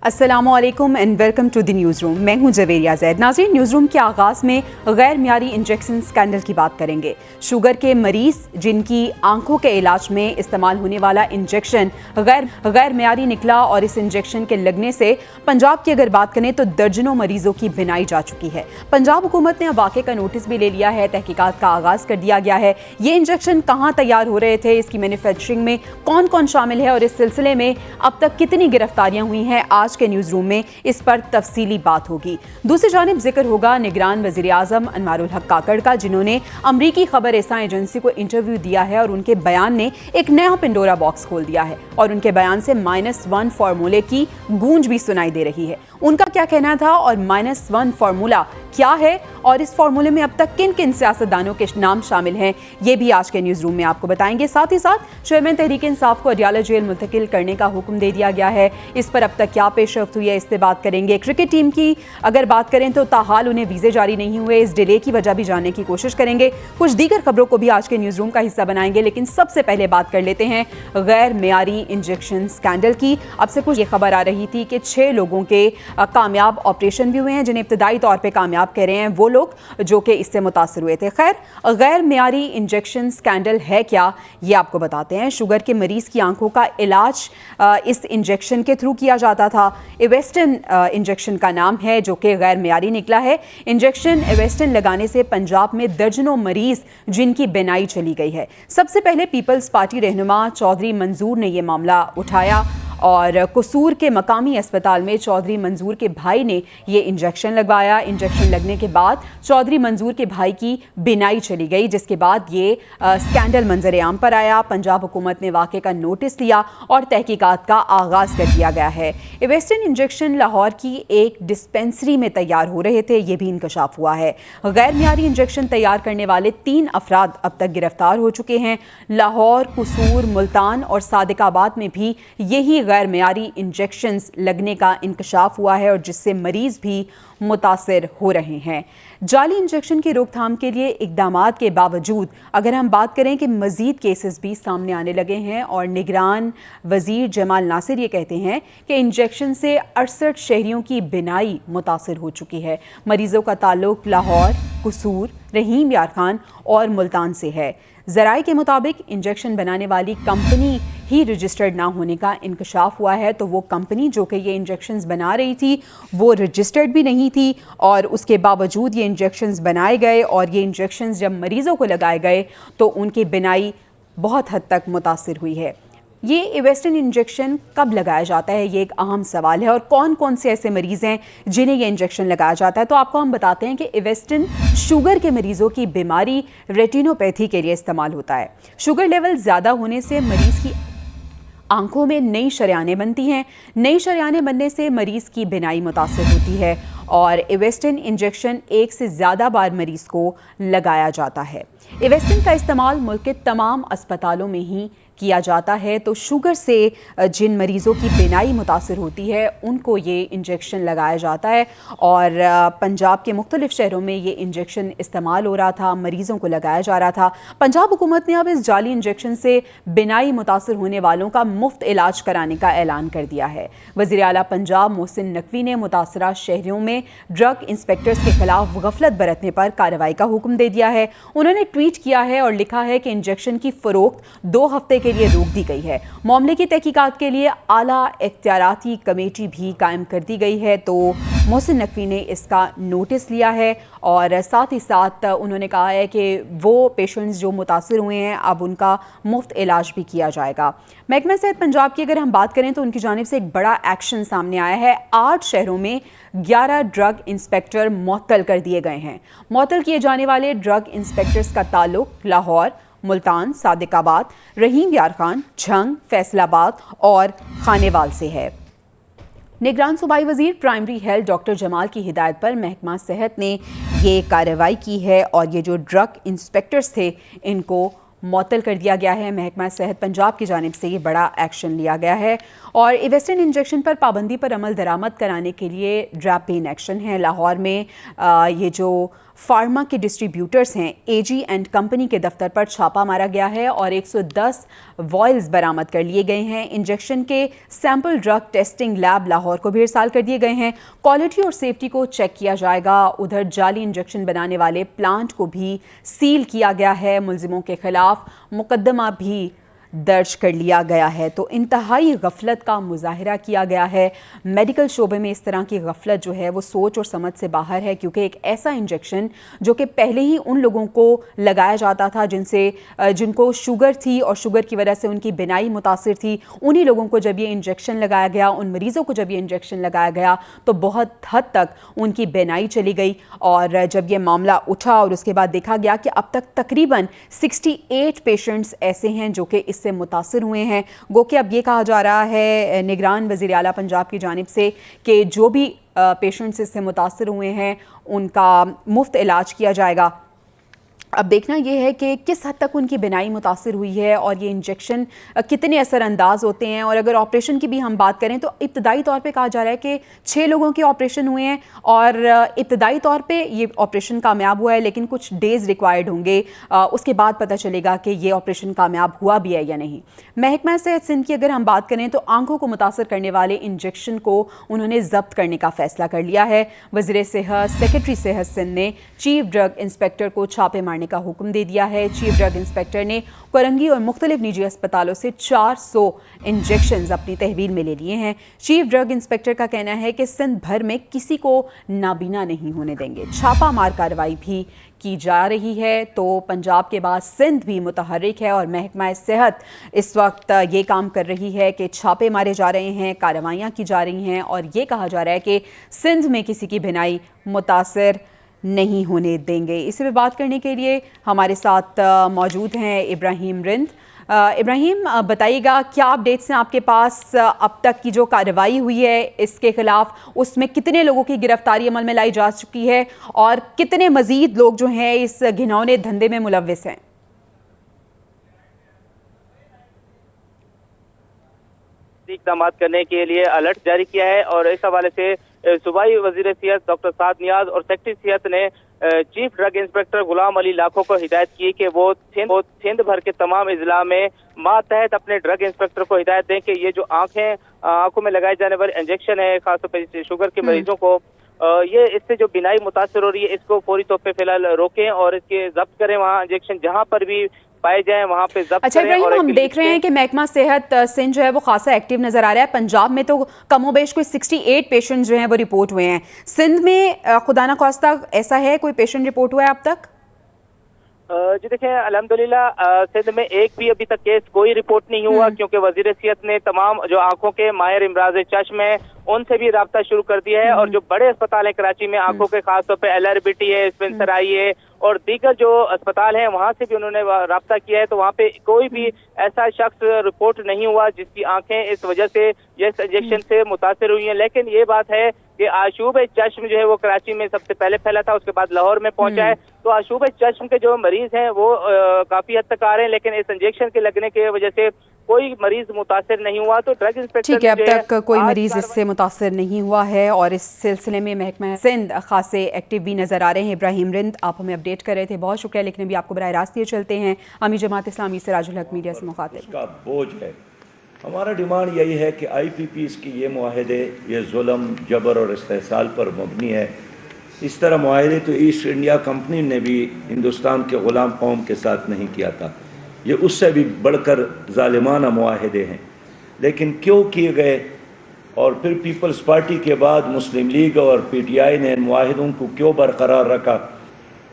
अस्सलामु अलैकुम and welcome to the newsroom. मैं हूं जवेरिया जैद। नाज़रीन, न्यूज़ रूम के आगाज़ में गैर मियारी इंजेक्शन स्कैंडल की बात करेंगे। शुगर के मरीज़ जिनकी आंखों के इलाज में इस्तेमाल होने वाला इंजेक्शन गैर मियारी निकला और इस इंजेक्शन के लगने से पंजाब की अगर बात करें तो दर्जनों मरीजों की बिनाई जा चुकी है। पंजाब हुकूमत ने अब वाक़े का नोटिस भी ले लिया है, तहकीकात का आगाज़ कर दिया गया है। ये इंजेक्शन कहाँ तैयार हो रहे थे, इसकी मैन्युफैक्चरिंग में कौन कौन शामिल है और इस सिलसिले में अब तक कितनी गिरफ्तारियां हुई हैं, आज के न्यूज़ रूम में इस पर तफसीली बात होगी। दूसरी जानिब जिक्र होगा निगरान वज़ीर आज़म अनवारुल हक काकड़ का, जिन्होंने अमरीकी खबर रसां एजेंसी को इंटरव्यू दिया है और उनके बयान ने एक नया पिंडोरा बॉक्स खोल दिया है और उनके बयान से -1 फार्मूले की गूंज भी सुनाई दे रही है। उनका क्या कहना था और -1 फार्मूला क्या है और इस फार्मूले में अब तक किन किन सियासतदानों के नाम शामिल हैं, ये भी आज के न्यूज़ रूम में आपको बताएंगे। साथ ही साथ चेयरमैन तहरीक इंसाफ को अडियाला जेल मुंतकिल करने का हुक्म दे दिया गया है। इस पर अब तक क्या पेशरफ्त हुई है, इस पर बात करेंगे। क्रिकेट टीम की अगर बात करें तो ताहाल उन्हें वीज़े जारी नहीं हुए, इस डिले की वजह भी जानने की कोशिश करेंगे। कुछ दीगर खबरों को भी आज के न्यूज़ रूम का हिस्सा बनाएंगे, लेकिन सबसे पहले बात कर लेते हैं गैर मियारी इंजेक्शन स्कैंडल की। अब से कुछ ये खबर आ रही थी कि 6 लोगों के कामयाब ऑपरेशन भी हुए हैं, जिन्हें इब्तदाई तौर पर कामयाब कह रहे हैं वो लोग जो कि इससे मुतासर हुए थे। खैर, गैर मियारी इंजेक्शन स्कैंडल है क्या, ये आपको बताते हैं। शुगर के मरीज की आंखों का इलाज इस इंजेक्शन के थ्रू किया जाता था। एवेस्टन इंजेक्शन का नाम है, जो कि गैर मियारी निकला है। इंजेक्शन एवेस्टन लगाने से पंजाब में दर्जनों मरीज जिनकी बिनाई चली गई है। सबसे पहले पीपल्स पार्टी रहनुमा चौधरी मंजूर ने यह मामला उठाया और कसूर के मकामी अस्पताल में चौधरी मंजूर के भाई ने ये इंजेक्शन लगवाया। इंजेक्शन लगने के बाद चौधरी मंजूर के भाई की बिनाई चली गई, जिसके बाद ये स्कैंडल मंजर आम पर आया। पंजाब हुकूमत ने वाक़े का नोटिस लिया और तहकीकात का आगाज़ कर दिया गया है। एवेस्टन इंजेक्शन लाहौर की एक डिस्पेंसरी में तैयार हो रहे थे, ये भी इंकशाफ हुआ है। गैर मियारी इंजेक्शन तैयार करने वाले 3 अफराद अब तक गिरफ्तार हो चुके हैं। लाहौर, कसूर, मुल्तान और सादिकाबाद में भी यही गैर मियारी इंजेक्शंस लगने का इंकशाफ हुआ है और जिससे मरीज भी मुतासिर हो रहे हैं। जाली इंजेक्शन की रोकथाम के लिए इक़दामात के बावजूद अगर हम बात करें कि मज़ीद केसेस भी सामने आने लगे हैं और निगरान वज़ीर जमाल नासिर ये कहते हैं कि इंजेक्शन से 68 शहरियों की बिनाई मुतासिर हो चुकी है। मरीज़ों का ताल्लुक लाहौर, कसूर, रहीम यार खान और मुल्तान से है। ज़राए के मुताबिक इंजेक्शन बनाने वाली कंपनी ही रजिस्टर्ड ना होने का इंकशाफ हुआ है, तो वो कंपनी जो कि ये इंजेक्शंस बना रही थी वो रजिस्टर्ड भी नहीं थी और उसके बावजूद ये इंजेक्शंस बनाए गए और ये इंजेक्शंस जब मरीज़ों को लगाए गए तो उनकी बिनाई बहुत हद तक मुतासिर हुई है। ये एवेस्टन इंजेक्शन कब लगाया जाता है, ये एक अहम सवाल है और कौन कौन से ऐसे मरीज़ हैं जिन्हें ये इंजेक्शन लगाया जाता है। तो आपको हम बताते हैं कि एवेस्टन शुगर के मरीज़ों की बीमारी रेटिनोपैथी के लिए इस्तेमाल होता है। शुगर लेवल ज़्यादा होने से मरीज़ की आंखों में नई शरियानें बनती हैं। नई शरियानें बनने से मरीज़ की बिनाई मुतासिर होती है और एवेस्टन इंजेक्शन 1 से ज़्यादा बार मरीज़ को लगाया जाता है। एवेस्टन का इस्तेमाल मुल्क के तमाम अस्पतालों में ही किया जाता है, तो शुगर से जिन मरीज़ों की बिनाई मुतासिर होती है उनको ये इंजेक्शन लगाया जाता है और पंजाब के मुख्तलिफ शहरों में ये इंजेक्शन इस्तेमाल हो रहा था, मरीज़ों को लगाया जा रहा था। पंजाब हुकूमत ने अब इस जाली इंजेक्शन से बिनाई मुतासिर होने वालों का मुफ्त इलाज कराने का ऐलान कर दिया है। वज़ीर आला पंजाब मोहसिन नकवी ने मुतासरा शहरों में ड्रग इंस्पेक्टर्स के खिलाफ गफलत बरतने पर कार्रवाई का हुक्म दे दिया है। उन्होंने ट्वीट किया है और लिखा है कि इंजेक्शन की फ़रोख्त 2 हफ्ते के लिए रोक दी गई है। मामले की तहकीकात के लिए आला इख्तियाराती कमेटी भी कायम कर दी गई है, तो मोहसिन नकवी ने इसका नोटिस लिया है और साथ ही साथ उन्होंने कहा है कि वो पेशेंट्स जो मुतासिर हुए हैं अब उनका मुफ्त इलाज भी किया जाएगा। महकमा सेहत पंजाब की अगर हम बात करें तो उनकी जानिब से एक बड़ा एक्शन सामने आया है। 8 शहरों में 11 ड्रग इंस्पेक्टर मुअत्तल कर दिए गए हैं। मुअत्तल किए जाने वाले ड्रग इंस्पेक्टर्स का ताल्लुक लाहौर, मुल्तान, सादिकाबाद, रहीम यार खान, झंग, फैसलाबाद और खानेवाल से है। निगरान सूबाई वज़ीर प्राइमरी हेल्थ डॉक्टर जमाल की हिदायत पर महकमा सेहत ने ये कार्रवाई की है और ये जो ड्रग इंस्पेक्टर्स थे इनको मुअत्तल कर दिया गया है। महकमा सेहत पंजाब की जानिब से ये बड़ा एक्शन लिया गया है और एवेस्टन इंजेक्शन पर पाबंदी पर अमल दरामद कराने के लिए ड्रैप पेन एक्शन है। लाहौर में ये जो फार्मा के डिस्ट्रीब्यूटर्स हैं एजी एंड कंपनी के दफ्तर पर छापा मारा गया है और 110 वॉयल्स बरामद कर लिए गए हैं। इंजेक्शन के sample drug testing lab Lahore को भी इरसाल कर दिए गए हैं। क्वालिटी और सेफ्टी को चेक किया जाएगा। उधर जाली इंजेक्शन बनाने वाले प्लांट को भी सील किया गया है। मुलजिमों के खिलाफ मुकदमा भी दर्ज कर लिया गया है। तो इंतहाई गफलत का मुजाहरा किया गया है। मेडिकल शोबे में इस तरह की गफलत जो है वो सोच और समझ से बाहर है, क्योंकि एक ऐसा इंजेक्शन जो कि पहले ही उन लोगों को लगाया जाता था जिनको शुगर थी और शुगर की वजह से उनकी बिनाई मुतासिर थी, उन्हीं लोगों को जब ये इंजेक्शन लगाया गया, उन मरीज़ों को जब ये इंजेक्शन लगाया गया तो बहुत हद तक उनकी बिनाई चली गई। और जब ये मामला उठा और उसके बाद देखा गया कि अब तक तकरीबन 68 पेशेंट्स ऐसे हैं जो कि इससे मुतासिर हुए हैं। गो कि अब ये कहा जा रहा है निगरान वज़ीर आला पंजाब की जानिब से कि जो भी पेशेंट्स इससे मुतासिर हुए हैं उनका मुफ्त इलाज किया जाएगा। अब देखना ये है कि किस हद तक उनकी बिनाई मुतासिर हुई है और ये इंजेक्शन कितने असरअंदाज होते हैं। और अगर ऑपरेशन की भी हम बात करें तो इब्तदाई तौर पे कहा जा रहा है कि 6 लोगों के ऑपरेशन हुए हैं और इब्तदाई तौर पे ये ऑपरेशन कामयाब हुआ है, लेकिन कुछ डेज़ रिक्वायर्ड होंगे, उसके बाद पता चलेगा कि ये ऑपरेशन कामयाब हुआ भी है या नहीं। महकमा सेहत सिंध की अगर हम बात करें तो आंखों को मुतासर करने वाले इंजेक्शन को उन्होंने ज़ब्त करने का फ़ैसला कर लिया है। वज़ीर सेहत सेक्रेटरी सेहत सिंध ने चीफ ड्रग इंस्पेक्टर को छापे मारने का हुक्म दे दिया है। चीफ ड्रग इंस्पेक्टर ने कोरंगी और मुख्तलिफ निजी अस्पतालों से 400 इंजेक्शन्स अपनी तहवील में ले लिए हैं। चीफ ड्रग इंस्पेक्टर का कहना है कि सिंध भर में किसी को नाबीना नहीं होने देंगे। छापा मार कार्रवाई भी की जा रही है। तो पंजाब के बाद सिंध भी मुतहर्रिक है और महकमा सेहत इस वक्त ये काम कर रही है कि छापे मारे जा रहे हैं, कार्रवाइयाँ की जा रही हैं और ये कहा जा रहा है कि सिंध में किसी की बिनाई मुतासिर नहीं होने देंगे। इसी पे बात करने के लिए हमारे साथ मौजूद हैं इब्राहिम रिंद। इब्राहिम, बताइएगा क्या अपडेट्स हैं आपके पास? अब तक की जो कार्रवाई हुई है इसके खिलाफ, उसमें कितने लोगों की गिरफ्तारी अमल में लाई जा चुकी है और कितने मजीद लोग जो हैं इस घिनौने धंधे में मुलव्विस हैं? इक़दाम करने के लिए अलर्ट जारी किया है और इस हवाले से सूबाई वज़ीर सेहत डॉक्टर साद नियाज और सेक्रेटरी सेहत ने chief drug inspector Ghulam Ali लाखों को हिदायत की कि वो सिंध भर के तमाम इजला में मातहत अपने ड्रग इंस्पेक्टर को हिदायत दें कि ये जो आंखों में लगाए जाने वाले इंजेक्शन है, खासतौर पर शुगर के मरीजों को, ये इससे जो बिनाई मुतासर हो रही है इसको फौरी तौर पे फिलहाल रोकें और इसके जब्त करें। वहाँ इंजेक्शन जहाँ पर भी पाए जाएं वहाँ पे जब्त अच्छा करें। और हम देख रहे हैं कि महकमा सेहत सिंध जो है वो खासा एक्टिव नजर आ रहा है। पंजाब में तो कमोबेश कोई 68 पेशेंट जो हैं वो रिपोर्ट हुए हैं। सिंध में खुदा न खास्ता ऐसा है कोई पेशेंट रिपोर्ट हुआ है अब तक? जी देखें, अल्हम्दुलिल्लाह सिंध में एक भी अभी तक केस कोई रिपोर्ट नहीं हुआ, क्योंकि वजीर सेहत ने तमाम जो आंखों के माहिर इमराज चश्म है उनसे भी राब्ता शुरू कर दिया है और जो बड़े अस्पताल है कराची में आंखों के, खासतौर पे LRBT है, स्पेंसर आई है और दीगर जो अस्पताल हैं वहाँ से भी उन्होंने राब्ता किया है। तो वहाँ पे कोई भी ऐसा शख्स रिपोर्ट नहीं हुआ जिसकी आंखें इस वजह से इस इंजेक्शन से मुतासर हुई हैं। लेकिन ये बात है कि आशूब चश्म जो है वो कराची में सबसे पहले फैला था, उसके बाद लाहौर में पहुंचा है। तो आशूब चश्म के जो मरीज हैं वो काफी हद तक आ रहे हैं, लेकिन इस इंजेक्शन के लगने की वजह से कोई मरीज मुतासिर नहीं हुआ। तो ड्रग इंस्पेक्टर ठीक है, अब तक कोई मरीज इससे मुतासिर नहीं हुआ है और इस सिलसिले में महकमा सिंध खासे एक्टिव भी नजर आ रहे हैं। इब्राहिम रिंद, आप हमें अपडेट कर रहे थे, बहुत शुक्रिया। लेकिन अभी आपको बराह रास्त ये चलते हैं अमीर जमात इस्लामी सिराजुल हक मीडिया से मुखातिब। का बोझ है, हमारा डिमांड यही है कि IPPs की ये मुआहदे ये जुल्म, जबर और इस्तेहसाल पर मबनी है। इस तरह मुआहदे तो ईस्ट इंडिया कंपनी ने भी हिंदुस्तान के ग़ुलाम कौम के साथ नहीं किया था, ये उससे भी बढ़कर ज़ालिमाना मुआहदे हैं। लेकिन क्यों किए गए और फिर पीपल्स पार्टी के बाद मुस्लिम लीग और PTI ने इन मुआहदों को क्यों बरकरार रखा?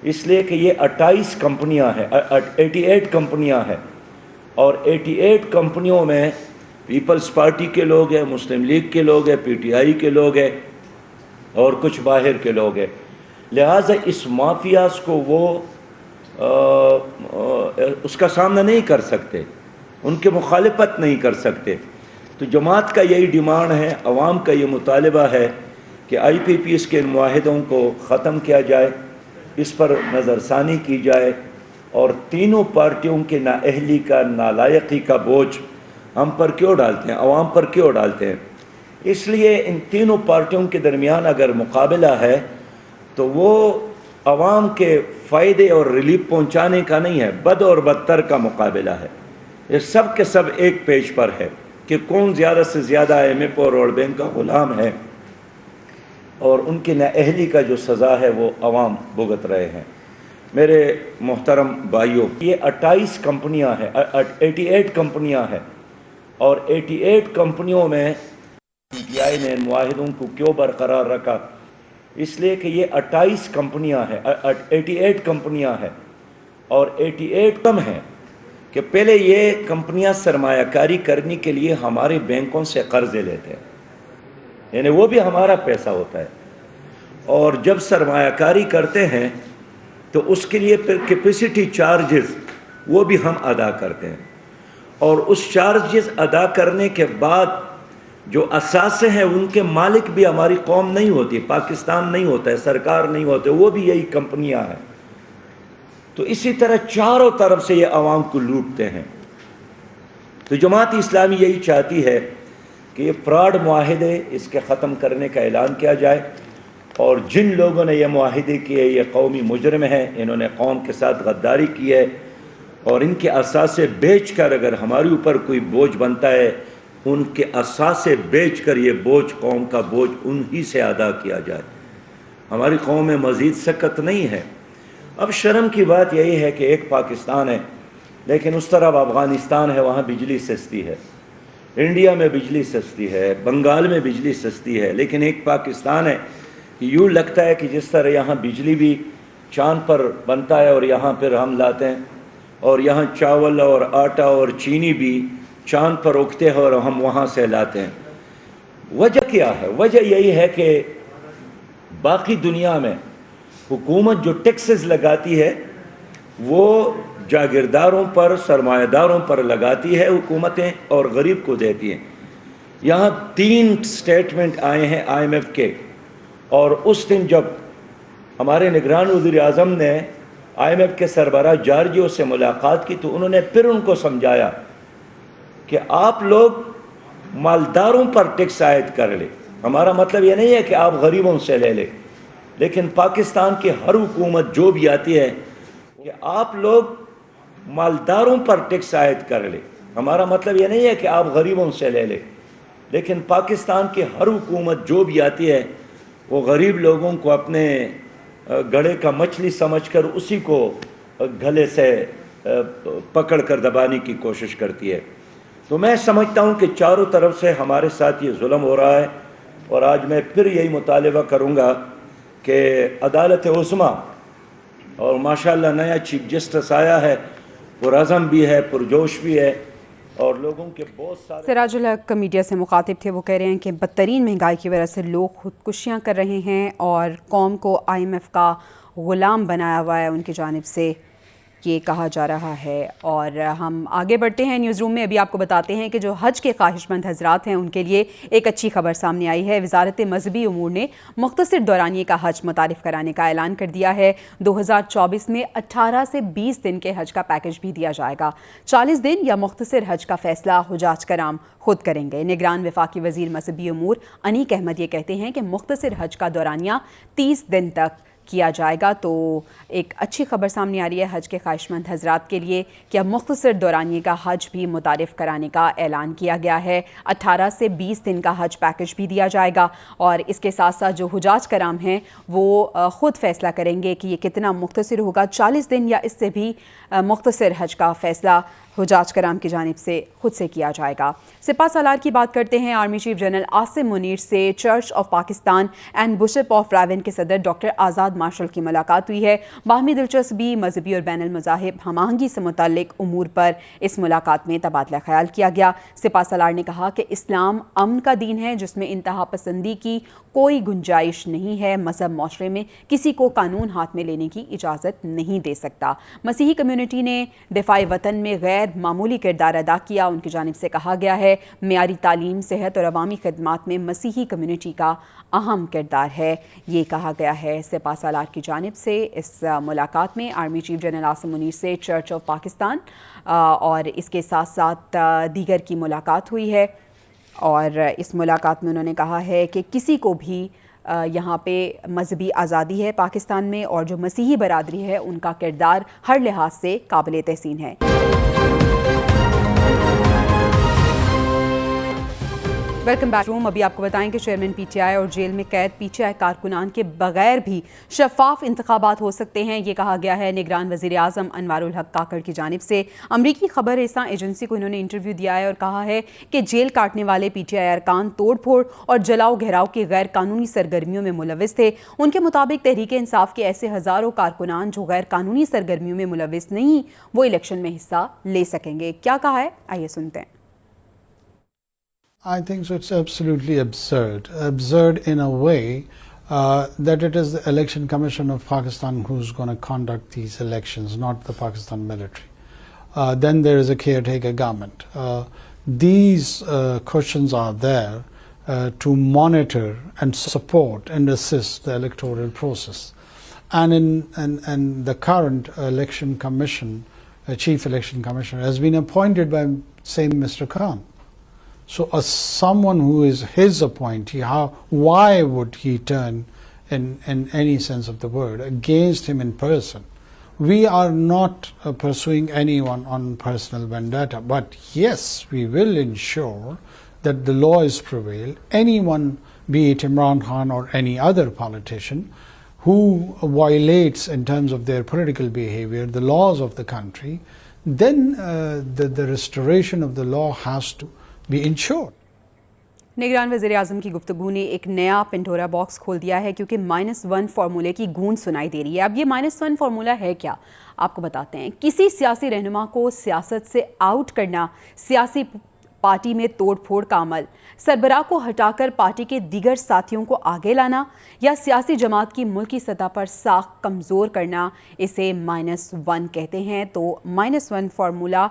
इसलिए कि ये 28 कंपनियां हैं, 88 कंपनियां हैं और 88 कंपनियों में पीपल्स पार्टी के लोग हैं, मुस्लिम लीग के लोग हैं, PTI के लोग हैं और कुछ बाहर के लोग हैं। लिहाजा इस माफियाज को वो उसका सामना नहीं कर सकते, उनके मुखालिफत नहीं कर सकते। तो जमात का यही डिमांड है, अवाम का ये मुतालबा है कि IPPs के मुआहदों को ख़त्म किया जाए, इस पर नज़रसानी की जाए और तीनों पार्टियों के नाअहली का, नालायकी का बोझ हम पर क्यों डालते हैं, अवाम पर क्यों डालते हैं? इसलिए इन तीनों पार्टियों के दरमियान अगर मुकाबला है तो वो عوام کے فائدے اور ریلیف پہنچانے کا نہیں ہے، بد اور بدتر کا مقابلہ ہے۔ یہ سب کے سب ایک پیج پر ہے کہ کون زیادہ سے زیادہ IMF اور ورلڈ بینک کا غلام ہے، اور ان کی نااہلی کا جو سزا ہے وہ عوام بھگت رہے ہیں۔ میرے محترم بھائیوں، یہ 28 کمپنیاں ہیں، 88 کمپنیاں ہیں، اور 88 کمپنیوں میں PTI نے ان معاہدوں کو کیوں برقرار رکھا؟ اس لیے کہ یہ 28 کمپنیاں ہیں، 88 کمپنیاں ہیں، اور 88 کم ہیں کہ پہلے یہ کمپنیاں سرمایہ کاری کرنے کے لیے ہمارے بینکوں سے قرضے لیتے ہیں، یعنی وہ بھی ہمارا پیسہ ہوتا ہے، اور جب سرمایہ کاری کرتے ہیں تو اس کے لیے پھر کیپیسٹی چارجز وہ بھی ہم ادا کرتے ہیں، اور اس چارجز ادا کرنے کے بعد جو اثاثے ہیں ان کے مالک بھی ہماری قوم نہیں ہوتی، پاکستان نہیں ہوتا ہے، سرکار نہیں ہوتے، وہ بھی یہی کمپنیاں ہیں۔ تو اسی طرح چاروں طرف سے یہ عوام کو لوٹتے ہیں۔ تو جماعت اسلامی یہی چاہتی ہے کہ یہ فراڈ معاہدے اس کے ختم کرنے کا اعلان کیا جائے، اور جن لوگوں نے یہ معاہدے کیے یہ قومی مجرم ہیں، انہوں نے قوم کے ساتھ غداری کی ہے، اور ان کے اثاثے بیچ کر اگر ہمارے اوپر کوئی بوجھ بنتا ہے، ان کے اثاثے بیچ کر یہ بوجھ، قوم کا بوجھ انہی سے ادا کیا جائے۔ ہماری قوم میں مزید سکت نہیں ہے۔ اب شرم کی بات یہی ہے کہ ایک پاکستان ہے، لیکن اس طرف افغانستان ہے، وہاں بجلی سستی ہے، انڈیا میں بجلی سستی ہے، بنگال میں بجلی سستی ہے، لیکن ایک پاکستان ہے۔ یوں لگتا ہے کہ جس طرح یہاں بجلی بھی چاند پر بنتا ہے اور یہاں پھر ہم لاتے ہیں، اور یہاں چاول اور آٹا اور چینی بھی چاند پر اگتے ہیں اور ہم وہاں سے لاتے ہیں۔ وجہ کیا ہے؟ وجہ یہی ہے کہ باقی دنیا میں حکومت جو ٹیکسز لگاتی ہے وہ جاگیرداروں پر، سرمایہ داروں پر لگاتی ہے حکومتیں، اور غریب کو دیتی ہیں۔ یہاں 3 سٹیٹمنٹ آئے ہیں IMF کے، اور اس دن جب ہمارے نگران وزیر اعظم نے IMF کے سربراہ جارجیو سے ملاقات کی تو انہوں نے پھر ان کو سمجھایا کہ آپ لوگ مالداروں پر ٹیکس عائد کر لیں، ہمارا مطلب یہ نہیں ہے کہ آپ غریبوں سے لے لیں، لیکن پاکستان کی ہر حکومت جو بھی آتی ہے کہ آپ لوگ مالداروں پر ٹیکس عائد کر لیں، ہمارا مطلب یہ نہیں ہے کہ آپ غریبوں سے لے لیں، لیکن پاکستان کی ہر حکومت جو بھی آتی ہے وہ غریب لوگوں کو اپنے گڑے کا مچھلی سمجھ کر اسی کو گلے سے پکڑ کر دبانے کی کوشش کرتی ہے۔ تو میں سمجھتا ہوں کہ چاروں طرف سے ہمارے ساتھ یہ ظلم ہو رہا ہے، اور آج میں پھر یہی مطالبہ کروں گا کہ عدالت عظمیٰ، اور ماشاءاللہ نیا چیف جسٹس آیا ہے، پرعزم بھی ہے، پرجوش بھی ہے، اور لوگوں کے بہت سارے۔ سراج الحق میڈیا سے مخاطب تھے، وہ کہہ رہے ہیں کہ بدترین مہنگائی کی وجہ سے لوگ خودکشیاں کر رہے ہیں اور قوم کو IMF کا غلام بنایا ہوا ہے، ان کی جانب سے یہ کہا جا رہا ہے۔ اور ہم آگے بڑھتے ہیں نیوز روم میں۔ ابھی آپ کو بتاتے ہیں کہ جو حج کے خواہش مند حضرات ہیں ان کے لیے ایک اچھی خبر سامنے آئی ہے۔ وزارت مذہبی امور نے مختصر دورانیے کا حج متعارف کرانے کا اعلان کر دیا ہے۔ 2024 میں 18 سے 20 دن کے حج کا پیکج بھی دیا جائے گا۔ 40 دن یا مختصر حج کا فیصلہ حجاج کرام خود کریں گے۔ نگران وفاقی وزیر مذہبی امور انیک احمد یہ کہتے ہیں کہ مختصر حج کا دورانیہ 30 دن تک کیا جائے گا۔ تو ایک اچھی خبر سامنے آ رہی ہے حج کے خواہش مند حضرات کے لیے کہ اب مختصر دورانیے کا حج بھی متعارف کرانے کا اعلان کیا گیا ہے۔ 18 سے 20 دن کا حج پیکج بھی دیا جائے گا، اور اس کے ساتھ ساتھ جو حجاج کرام ہیں وہ خود فیصلہ کریں گے کہ یہ کتنا مختصر ہوگا، 40 دن یا اس سے بھی مختصر حج کا فیصلہ حجاج کرام کی جانب سے خود سے کیا جائے گا۔ سپاہ سالار کی بات کرتے ہیں۔ Army chief General Asim Munir سے church of Pakistan and bishop of راون کے صدر ڈاکٹر آزاد مارشل کی ملاقات ہوئی ہے۔ باہمی دلچسپی، مذہبی اور بین المذاہب ہم آہنگی سے متعلق امور پر اس ملاقات میں تبادلہ خیال کیا گیا۔ سپاہ سالار نے کہا کہ اسلام امن کا دین ہے جس میں انتہا پسندی کی کوئی گنجائش نہیں ہے۔ مذہب معاشرے میں کسی کو قانون ہاتھ میں لینے کی اجازت نہیں دے سکتا۔ مسیحی کمیونٹی نے دفاع وطن میں غیر معمولی کردار ادا کیا۔ ان کی جانب سے کہا گیا ہے معیاری تعلیم، صحت اور عوامی خدمات میں مسیحی کمیونٹی کا اہم کردار ہے، یہ کہا گیا ہے سپاہ سالار کی جانب سے۔ اس ملاقات میں army chief General Asim Munir سے چرچ آف پاکستان اور اس کے ساتھ ساتھ دیگر کی ملاقات ہوئی ہے، اور اس ملاقات میں انہوں نے کہا ہے کہ کسی کو بھی یہاں پہ مذہبی آزادی ہے پاکستان میں، اور جو مسیحی برادری ہے ان کا کردار ہر لحاظ سے قابل تحسین ہے۔ ویلکم بیک روم۔ ابھی آپ کو بتائیں کہ چیئرمین پی ٹی آئی اور جیل میں قید پی ٹی آئی کارکنان کے بغیر بھی شفاف انتخابات ہو سکتے ہیں، یہ کہا گیا ہے نگران وزیر اعظم انوار الحق کاکڑ کی جانب سے۔ امریکی خبر رساں ایجنسی کو انہوں نے انٹرویو دیا ہے اور کہا ہے کہ جیل کاٹنے والے پی ٹی آئی ارکان توڑ پھوڑ اور جلاؤ گھیراؤ کی غیر قانونی سرگرمیوں میں ملوث تھے۔ ان کے مطابق تحریک انصاف کے ایسے ہزاروں کارکنان جو غیر قانونی سرگرمیوں میں ملوث نہیں، وہ الیکشن میں حصہ لے سکیں گے۔ کیا کہا ہے آئیے سنتے ہیں۔ I think so. It's absolutely absurd. Absurd in a way that it is the Election Commission of Pakistan who's going to conduct these elections, not the Pakistan military. Then there is a caretaker government. These questions are there to monitor and support and assist the electoral process. And in the current Election Commission, Chief Election Commissioner has been appointed by same Mr. Khan. So someone who is his appointee, why would he turn in any sense of the word against him in person? We are not pursuing anyone on personal vendetta, but yes, we will ensure that the law is prevailed. Anyone, be it Imran Khan or any other politician, who violates in terms of their political behavior the laws of the country, then the restoration of the law has to be ensured. نگران وزیر اعظم کی گفتگو نے ایک نیا Pandora box کھول دیا ہے کیونکہ -1 فارمولے کی گونج سنائی دے رہی ہے۔ اب یہ -1 فارمولہ ہے کیا، آپ کو بتاتے ہیں۔ کسی سیاسی رہنما کو سیاست سے آؤٹ کرنا، سیاسی پارٹی میں توڑ پھوڑ کا عمل، سربراہ کو ہٹا کر پارٹی کے دیگر ساتھیوں کو آگے لانا، یا سیاسی جماعت کی ملکی سطح پر ساکھ کمزور کرنا، اسے -1 کہتے ہیں۔ تو -1 فارمولہ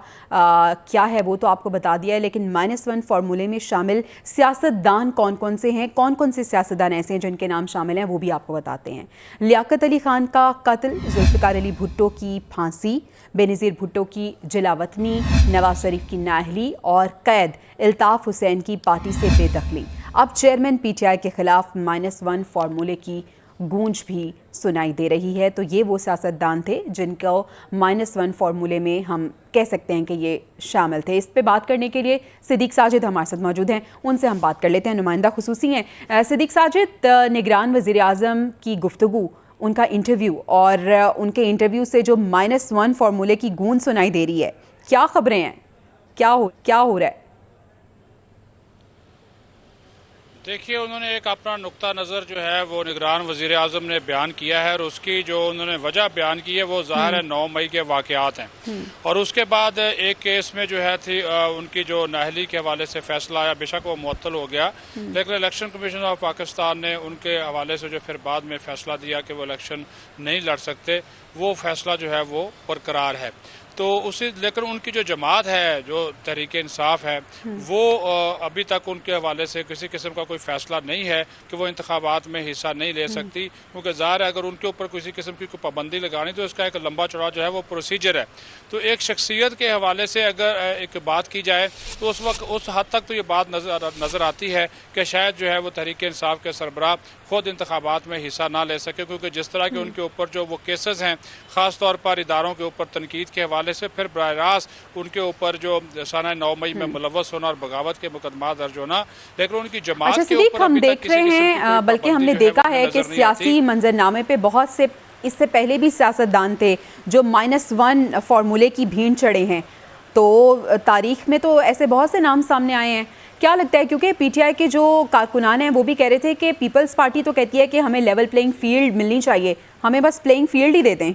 کیا ہے وہ تو آپ کو بتا دیا ہے، لیکن -1 فارمولے میں شامل سیاست دان کون کون سے ہیں، کون کون سے سیاستدان ایسے ہیں جن کے نام شامل ہیں، وہ بھی آپ کو بتاتے ہیں۔ لیاقت علی خان کا قتل، ذوالفقار علی بھٹو کی پھانسی، بےنظیر بھٹو کی جلاوطنی، نواز شریف کی نااہلی اور قید الطاف حسین کی پارٹی سے بے دخلی۔ اب چیئرمین پی ٹی آئی کے خلاف -1 فارمولے کی گونج بھی سنائی دے رہی ہے۔ تو یہ وہ سیاستدان تھے جن کو -1 فارمولے میں ہم کہہ سکتے ہیں کہ یہ شامل تھے۔ اس پہ بات کرنے کے لیے صدیق ساجد ہمارے ساتھ موجود ہیں، ان سے ہم بات کر لیتے ہیں، نمائندہ خصوصی ہیں۔ صدیق ساجد، نگران وزیر اعظم کی گفتگو، ان کا انٹرویو اور ان کے انٹرویو سے جو -1 فارمولے کی گونج سنائی دے رہی ہے، کیا خبریں ہیں، کیا ہو رہا ہے؟ دیکھیے، انہوں نے ایک اپنا نقطہ نظر جو ہے وہ نگران وزیر اعظم نے بیان کیا ہے، اور اس کی جو انہوں نے وجہ بیان کی ہے وہ ظاہر ہے 9 مئی کے واقعات ہیں، اور اس کے بعد ایک کیس میں جو ہے تھی ان کی جو نااہلی کے حوالے سے فیصلہ آیا، بے شک وہ معطل ہو گیا، لیکن الیکشن کمیشن آف پاکستان نے ان کے حوالے سے جو پھر بعد میں فیصلہ دیا کہ وہ الیکشن نہیں لڑ سکتے، وہ فیصلہ جو ہے وہ برقرار ہے۔ تو لیکن ان کی جو جماعت ہے، جو تحریک انصاف ہے، وہ ابھی تک ان کے حوالے سے کسی قسم کا کوئی فیصلہ نہیں ہے کہ وہ انتخابات میں حصہ نہیں لے سکتی، کیونکہ ظاہر ہے اگر ان کے اوپر کسی قسم کی کوئی پابندی لگانی تو اس کا ایک لمبا چوڑا جو ہے وہ پروسیجر ہے۔ تو ایک شخصیت کے حوالے سے اگر ایک بات کی جائے تو اس وقت اس حد تک تو یہ بات نظر آتی ہے کہ شاید جو ہے وہ تحریک انصاف کے سربراہ خود انتخابات میں حصہ نہ لے سکے، کیونکہ جس طرح کے ان کے اوپر جو وہ کیسز ہیں، خاص طور پر اداروں کے اوپر تنقید کے حوالے سے، پھر براہ راست ان کے اوپر جو سانحہ 9 مئی میں ملوث ہونا اور بغاوت کے مقدمات درج ہونا، لیکن ان کی جماعت کے اوپر ہم دیکھ رہے ہیں، بلکہ ہم نے دیکھا ہے کہ سیاسی منظرنامے پہ بہت سے اس سے پہلے بھی سیاستدان تھے جو -1 فارمولے کی بھین چڑھے ہیں، تو تاریخ میں تو ایسے بہت سے نام سامنے آئے ہیں۔ کیا لگتا ہے، کیونکہ پی ٹی آئی کے جو کارکنان ہیں وہ بھی کہہ رہے تھے کہ پیپلز پارٹی تو کہتی ہے کہ ہمیں لیول پلینگ فیلڈ ملنی چاہیے، ہمیں بس پلینگ فیلڈ ہی دے دیں۔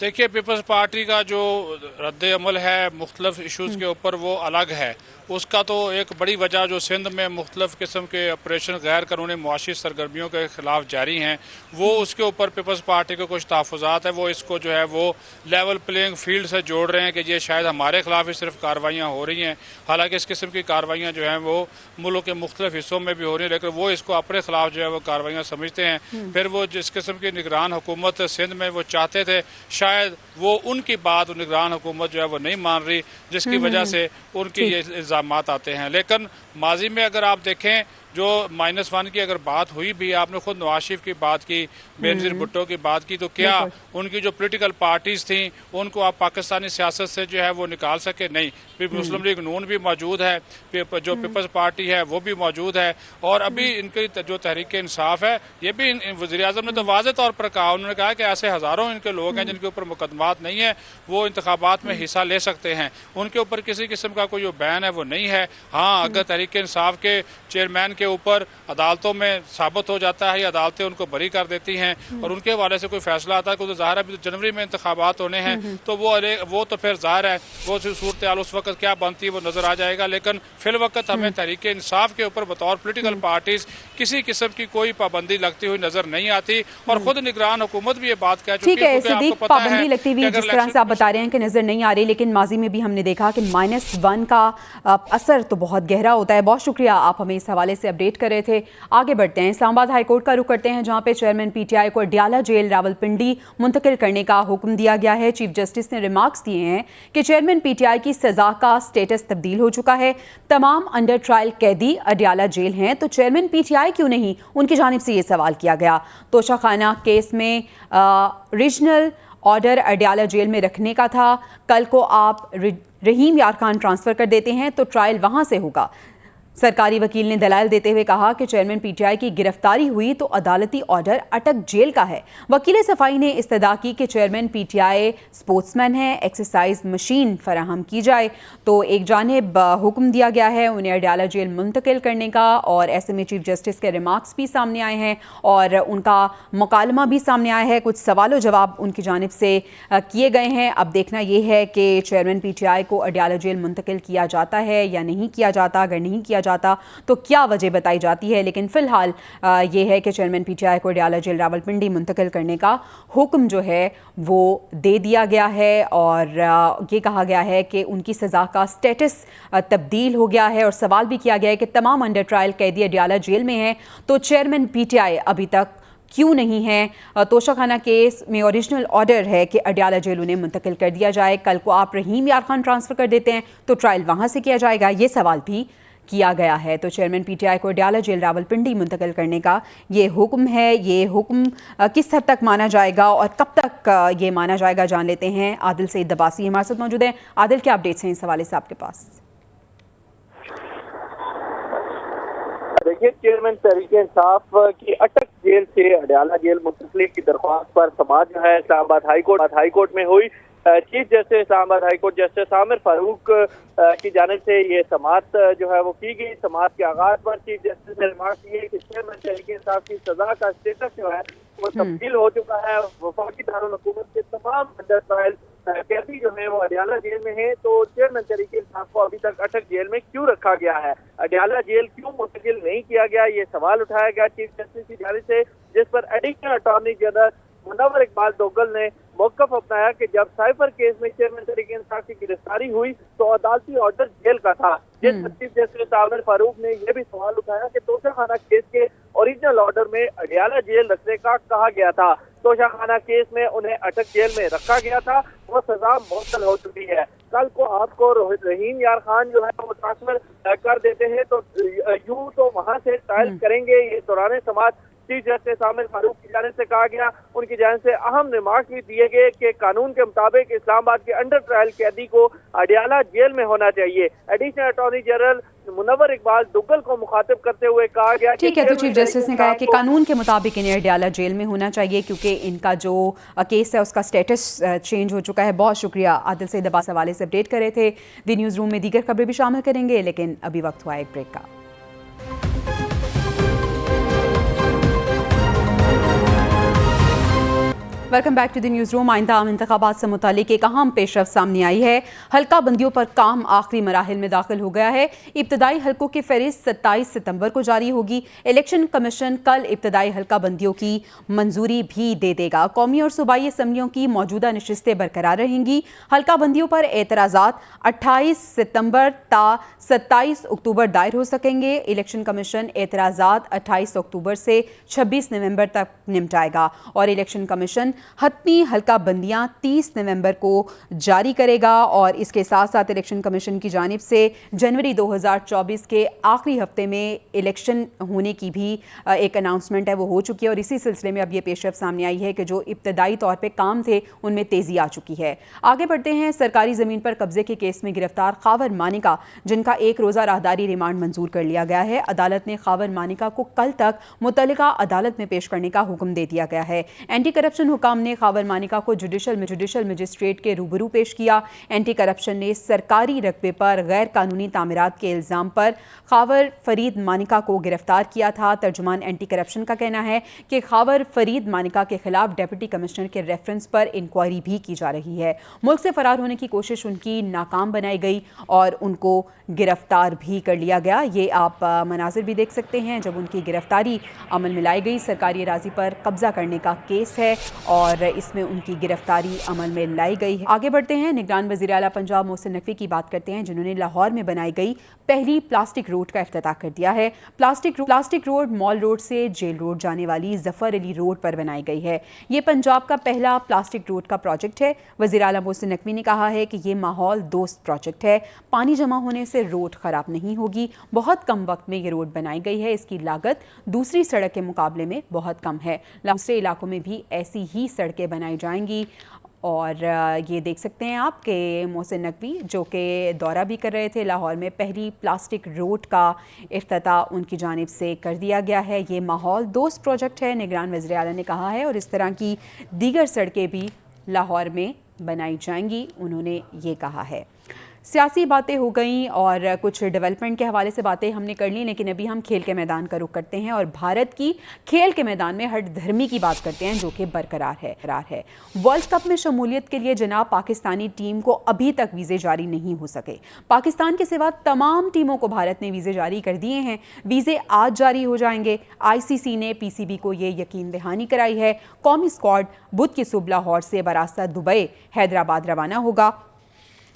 دیکھیے، پیپلز پارٹی کا جو رد عمل ہے مختلف ایشوز کے اوپر وہ الگ ہے، اس کا تو ایک بڑی وجہ جو سندھ میں مختلف قسم کے آپریشن غیر قانونی معاشی سرگرمیوں کے خلاف جاری ہیں، وہ اس کے اوپر پیپلز پارٹی کے کچھ تحفظات ہیں، وہ اس کو جو ہے وہ لیول پلینگ فیلڈ سے جوڑ رہے ہیں کہ یہ شاید ہمارے خلاف ہی صرف کارروائیاں ہو رہی ہیں، حالانکہ اس قسم کی کارروائیاں جو ہیں وہ ملک کے مختلف حصوں میں بھی ہو رہی ہیں، لیکن وہ اس کو اپنے خلاف جو ہے وہ کارروائیاں سمجھتے ہیں۔ پھر وہ جس قسم کی نگران حکومت سندھ میں وہ چاہتے تھے، شاید وہ ان کی بات نگران حکومت جو ہے وہ نہیں مان رہی، جس کی وجہ سے ان کی یہ इल्ज़ामात आते हैं। लेकिन माजी में अगर आप देखें जो -1 की अगर बात हुई भी, आपने खुद नवाज शरीफ की बात की, बेनज़ीर भुट्टो की बात की, तो क्या उनकी जो पॉलिटिकल पार्टीज़ थी उनको आप पाकिस्तानी सियासत से जो है वो निकाल सके? नहीं। फिर मुस्लिम लीग नून भी मौजूद है, जो पीपल्स पार्टी है वो भी मौजूद है, और अभी इनकी जो तहरीक इंसाफ है ये भी वज़ीर आज़म ने तो वाज़ेह तौर पर कहा, उन्होंने कहा कि ऐसे हज़ारों इनके लोग हैं जिनके ऊपर मुकदमात नहीं है, वो इंतखाबात में हिस्सा ले सकते हैं, उनके ऊपर किसी किस्म का कोई जो बैन है वो नहीं है। हाँ, अगर तहरीक इंसाफ के चेयरमैन के ऊपर अदालतों में साबित हो जाता है या अदालतें उनको बरी कर देती हैं और उनके हवाले से कोई फैसला आता है, क्योंकि ज़ाहिर है अभी तो जनवरी में इंतखाबात होने हैं, तो वो तो फिर ज़ाहिर है वो सूरत हाल उस वक्त क्या बनती है वो नज़र आ जाएगा। लेकिन फिल वक्त हमें तहरीक इंसाफ के ऊपर बतौर पोलिटिकल पार्टीज किसी किस्म की कोई पाबंदी लगती हुई नजर नहीं आती, और खुद निगरान हुकूमत भी ये बात कह चुकी है। ठीक है सिद्दीक, पाबंदी लगती हुई जिस तरह से आप बता रहे हैं कि नजर नहीं आ रही, लेकिन माजी में भी हमने देखा कि -1 का असर तो बहुत गहरा होता है। बहुत शुक्रिया, आप हमें इस हवाले से अपडेट कर रहे थे। आगे बढ़ते हैं, इस्लामाबाद हाईकोर्ट का रुख करते हैं, जहां पे चेयरमैन PTI को अडयाला जेल रावलपिंडी मुंतकिल करने का हुक्म दिया गया है। चीफ जस्टिस ने रिमार्क्स दिए हैं कि चेयरमैन PTI की सजा का स्टेटस तब्दील हो चुका है, तमाम अंडर ट्रायल कैदी अडयाला जेल हैं, तो चेयरमैन PTI क्यों नहीं, उनकी जानिब से ये सवाल किया गया। तोशाखाना केस में रीजनल ऑर्डर अडयाला जेल में रखने का था, कल को आप रहीम यार खान ट्रांसफ़र कर देते हैं तो ट्रायल वहाँ से होगा। सरकारी वकील ने दलाइल देते हुए कहा कि चेयरमैन PTI की गिरफ्तारी हुई तो अदालती ऑर्डर अटक जेल का है। वकील सफाई ने इस्तदा की कि चेयरमैन PTI स्पोर्ट्समैन है, एक्सरसाइज मशीन फराहम की जाए, तो एक जानिब हुक्म दिया गया है उन्हें अडयाला जेल मुंतकिल करने का, और ऐसे में चीफ जस्टिस के रिमार्क्स भी सामने आए हैं और उनका मुकालमा भी सामने आया है, कुछ सवाल जवाब उनकी जानिब से किए गए हैं। अब देखना ये है कि चेयरमैन PTI को अडयाला जेल मुंतकिल किया जाता है या नहीं किया जाता। अगर नहीं किया जाता तो क्या वजह बताई जाती है, लेकिन फिलहाल ये है कि चेयरमैन PTI को अडयाला जेल रावलपिंडी मुंतकिल करने का हुक्म जो है वो दे दिया गया है, और ये कहा गया है कि उनकी सज़ा का स्टेटस तब्दील हो गया है, और सवाल भी किया गया है कि तमाम अंडर ट्रायल कैदी अडयाला जेल में हैं तो चेयरमैन PTI अभी तक क्यों नहीं है। तोशाखाना केस में ओरिजिनल ऑर्डर है कि अडयाला जेल उन्हें मुंतकिल कर दिया जाए, कल को आप रहीम यार खान ट्रांसफ़र कर देते हैं तो ट्रायल वहाँ से किया जाएगा, ये सवाल भी किया गया है। तो चेयरमैन PTI को अडयाला जेल रावलपिंडी मुंतकिल करने का ये हुक्म है। ये हुक्म किस हद तक माना जाएगा और कब तक ये माना जाएगा, जान लेते हैं। आदिल सईद दबासी हमारे साथ मौजूद हैं। आदिल, क्या अपडेट्स हैं इस हवाले से आपके पास? देखिए, चेयरमैन तहरीक इंसाफ की अटक जेल से अडयाला जेल मुंतकिली की दरख्वास्त पर समाअत जो है इस्लामाबाद हाईकोर्ट में हुई। Chief justice Islamabad high court justice Aamir Farooq की जानिब से ये समाअत जो है वो की गई। समाअत के आगाज पर चीफ जस्टिस ने रिमार्क किए कि चेयरमैन तहरीक इंसाफ की सजा का स्टेटस जो है वो तब्दील हो चुका है। वफाकी दारुल हुकूमत के तमाम अंडर ट्रायल कैदी जो है वो अडयाला जेल में है, तो चेयरमैन तहरीक इंसाफ को अभी तक अटक जेल में क्यों रखा गया है, अडयाला जेल क्यों मुंतकिल नहीं किया गया, ये सवाल उठाया गया चीफ जस्टिस की जानिब से, जिस पर additional attorney general Munawwar Iqbal Duggal ने मौक़िफ़ अपनाया कि जब साइफर केस में चेयरमैन तहरीक इंसाफ की गिरफ्तारी हुई तो अदालती ऑर्डर जेल का था। जिस चीफ जस्टिस आमिर फारूक ने यह भी सवाल उठाया कि तोशाखाना केस के ओरिजिनल ऑर्डर में अडयाला जेल रखने का कहा गया था, तोशाखाना केस में उन्हें अटक जेल में रखा गया था, वो सजा मुअत्तल हो चुकी है। कल को आपको रहीम यार खान जो है वो ट्रांसफर कर देते हैं तो यूं तो वहां से ट्रायल करेंगे। ये दौरान समाअत चीफ जस्टिस आमिर फारूक की जानिब से कहा गया, उनकी जानिब से अहम रिमार्क भी दिए गए कि कानून के मुताबिक इस्लामाबाद के अंडर ट्रायल कैदी को अडयाला जेल में होना चाहिए। Additional attorney general Munawwar Iqbal Duggal को मुखातिब करते हुए कहा गया, ठीक है, तो चीफ जस्टिस ने कहा कि कानून के मुताबिक इन्हें अडयाला जेल में होना चाहिए क्योंकि इनका जो केस है उसका स्टेटस चेंज हो चुका है। बहुत शुक्रिया आदिल सईद दबासी हवाले से अपडेट कर रहे थे। दी न्यूज़ रूम में दीगर खबरें भी शामिल करेंगे, लेकिन अभी वक्त हुआ एक ब्रेक का। Welcome back to the newsroom. आइंदा आम इंतखाबात से मुतालिक एक अहम पेशरफ सामने आई है। हल्का बंदियों पर काम आखिरी मराहिल में दाखिल हो गया है। इब्तदाई हल्कों की फहरिस्त 27 सितंबर को जारी होगी। इलेक्शन कमीशन कल इब्तदाई हल्का बंदियों की मंजूरी भी दे देगा। कौमी और सूबाई असम्बलियों की मौजूदा नशिस्तें बरकरार रहेंगी। हल्का बंदियों पर एतराज़ात 28 सितंबर ता 27 अक्टूबर दायर हो सकेंगे। इलेक्शन कमीशन एतराज़ात 28 अक्टूबर से 26 नवंबर तक निपटाएगा और इलेक्शन कमीशन हतमी हल्का बंदियां 30 नवंबर को जारी करेगा और इसके साथ साथ इलेक्शन कमीशन की जानिब से जनवरी 2024 के आखिरी हफ्ते में इलेक्शन होने की भी एक अनाउंसमेंट है वो हो चुकी है और इसी सिलसिले में अब ये पेशरफ सामने आई है कि जो इब्तदाई तौर पे काम थे उनमें तेज़ी आ चुकी है। आगे बढ़ते हैं। सरकारी ज़मीन पर कब्जे के केस में गिरफ्तार खावर मानिका, जिनका एक रोज़ा राहदारी रिमांड मंजूर कर लिया गया है, अदालत ने खावर मानिका को कल तक मुतल्लिका अदालत में पेश करने का हुक्म दे दिया गया है। एंटी करप्शन हुकाम ने खावर मानिका को जुडिशल मजिस्ट्रेट के रूबरू पेश किया। एंटी करप्शन ने सरकारी रकबे पर गैर कानूनी तामीरात के इल्ज़ाम पर खावर फरीद मानिका को गिरफ्तार किया था। तर्जुमान एंटी करप्शन का कहना है कि खावर फरीद मानिका के खिलाफ डिप्टी कमिश्नर के रेफरेंस पर इंक्वायरी भी की जा रही है। मुल्क से फरार होने की कोशिश उनकी नाकाम बनाई गई और उनको गिरफ्तार भी कर लिया गया। ये आप मनाजिर भी देख सकते हैं जब उनकी गिरफ्तारी अमल में लाई गई। सरकारी अराज़ी पर कब्जा करने का केस है और इसमें उनकी गिरफ्तारी अमल में लाई गई है। आगे बढ़ते हैं। निगरान वज़ीर आला पंजाब मोहसिन नकवी की बात करते हैं, जिन्होंने लाहौर में बनाई गई पहली प्लास्टिक रोड का इफ्तिताह कर दिया है। प्लास्टिक रोड मॉल रोड से जेल रोड जाने वाली जफ़र अली रोड पर बनाई गई है। ये पंजाब का पहला प्लास्टिक रोड का प्रोजेक्ट है। वज़ीर आला मोहसिन नकवी ने कहा है कि ये माहौल दोस्त प्रोजेक्ट है, पानी जमा होने से रोड ख़राब नहीं होगी। बहुत कम वक्त में ये रोड बनाई गई है। इसकी लागत दूसरी सड़क के मुकाबले में बहुत कम है। दूसरे इलाकों में भी ऐसी ही सड़कें बनाई जाएंगी। और ये देख सकते हैं आप कि मोहसिन नकवी जो कि दौरा भी कर रहे थे लाहौर में, पहली प्लास्टिक रोड का इफ्तिताह उनकी जानिब से कर दिया गया है। ये माहौल दोस्त प्रोजेक्ट है, निगरान वज़ीर आला ने कहा है, और इस तरह की दीगर सड़कें भी लाहौर में बनाई जाएंगी, उन्होंने ये कहा है। सियासी बातें हो गई और कुछ डेवलपमेंट के हवाले से बातें हमने कर ली, लेकिन अभी हम खेल के मैदान का रुख करते हैं और भारत की खेल के मैदान में हट धर्मी की बात करते हैं जो कि बरकरार है। वर्ल्ड कप में शमूलियत के लिए जनाब पाकिस्तानी टीम को अभी तक वीज़े जारी नहीं हो सके। पाकिस्तान के सिवा तमाम टीमों को भारत ने वीज़े जारी कर दिए हैं। वीज़े आज जारी हो जाएंगे। ICC ने PCB को ये यकीन दहानी कराई है। कौमी स्क्वाड बुध की सुबह लाहौर से बरास्ता दुबई हैदराबाद रवाना होगा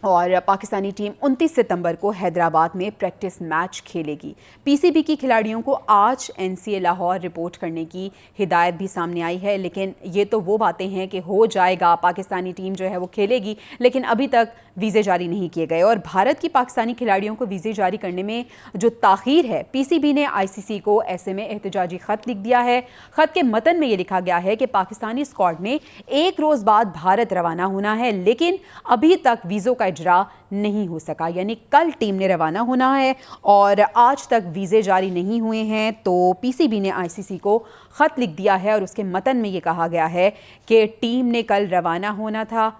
और पाकिस्तानी टीम 29 सितंबर को हैदराबाद में प्रैक्टिस मैच खेलेगी। PCB की खिलाड़ियों को आज NCA लाहौर रिपोर्ट करने की हिदायत भी सामने आई है, लेकिन ये तो वो बातें हैं कि हो जाएगा, पाकिस्तानी टीम जो है वो खेलेगी, लेकिन अभी तक वीज़े जारी नहीं किए गए। और भारत की पाकिस्तानी खिलाड़ियों को वीज़े जारी करने में जो ताख़ीर है, PCB ने ICC को ऐसे में एहतजाजी ख़त लिख दिया है। ख़त के मतन में ये लिखा गया है कि पाकिस्तानी स्क्वाड ने एक रोज़ बाद भारत रवाना होना है, लेकिन अभी तक वीज़ों का इजरा नहीं हो सका। यानी कल टीम ने रवाना होना है और आज तक वीज़े जारी नहीं हुए हैं। तो PCB ने ICC को ख़त लिख दिया है और उसके मतन में ये कहा गया है कि टीम ने कल रवाना होना था,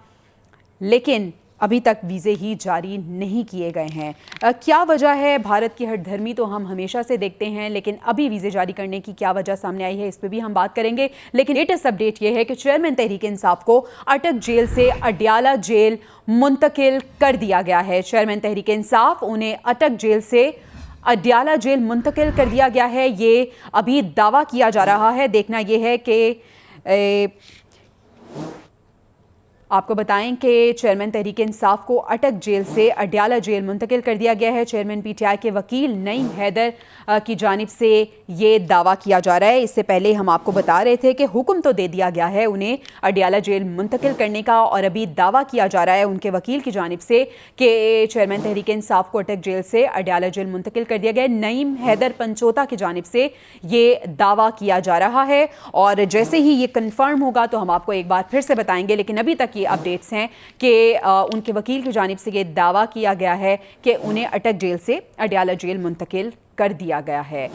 लेकिन अभी तक वीज़े ही जारी नहीं किए गए हैं। क्या वजह है? भारत की हट धर्मी तो हम हमेशा से देखते हैं, लेकिन अभी वीज़े जारी करने की क्या वजह सामने आई है, इस पर भी हम बात करेंगे। लेकिन लेटेस्ट अपडेट ये है कि चेयरमैन तहरीक इंसाफ को अटक जेल से अडयाला जेल मुंतकिल कर दिया गया है। चेयरमैन तहरीक इंसाफ, उन्हें अटक जेल से अडयाला जेल मुंतकिल कर दिया गया है। ये अभी दावा किया जा रहा है। देखना यह है कि आपको बताएं कि चेयरमैन तहरीक इंसाफ को अटक जेल से अडयाला जेल मुंतकिल कर दिया गया है। चेयरमैन PTI के वकील नईम हैदर की जानिब से ये दावा किया जा रहा है। इससे पहले हम आपको बता रहे थे कि हुक्म तो दे दिया गया है उन्हें अडयाला जेल मुंतकिल करने का, और अभी दावा किया जा रहा है उनके वकील की जानिब से कि चेयरमैन तहरीक इंसाफ को अटक जेल से अडयाला जेल मुंतकिल कर दिया गया है। नईम हैदर पंचोता की जानिब से ये दावा किया जा रहा है और जैसे ही ये कन्फर्म होगा तो हम आपको एक बार फिर से बताएंगे। लेकिन अभी तक ये अपडेट्स हैं कि उनके वकील की जानिब से ये दावा किया गया है कि उन्हें अटक जेल से अडयाला जेल मुंतकिल कर दिया गया है।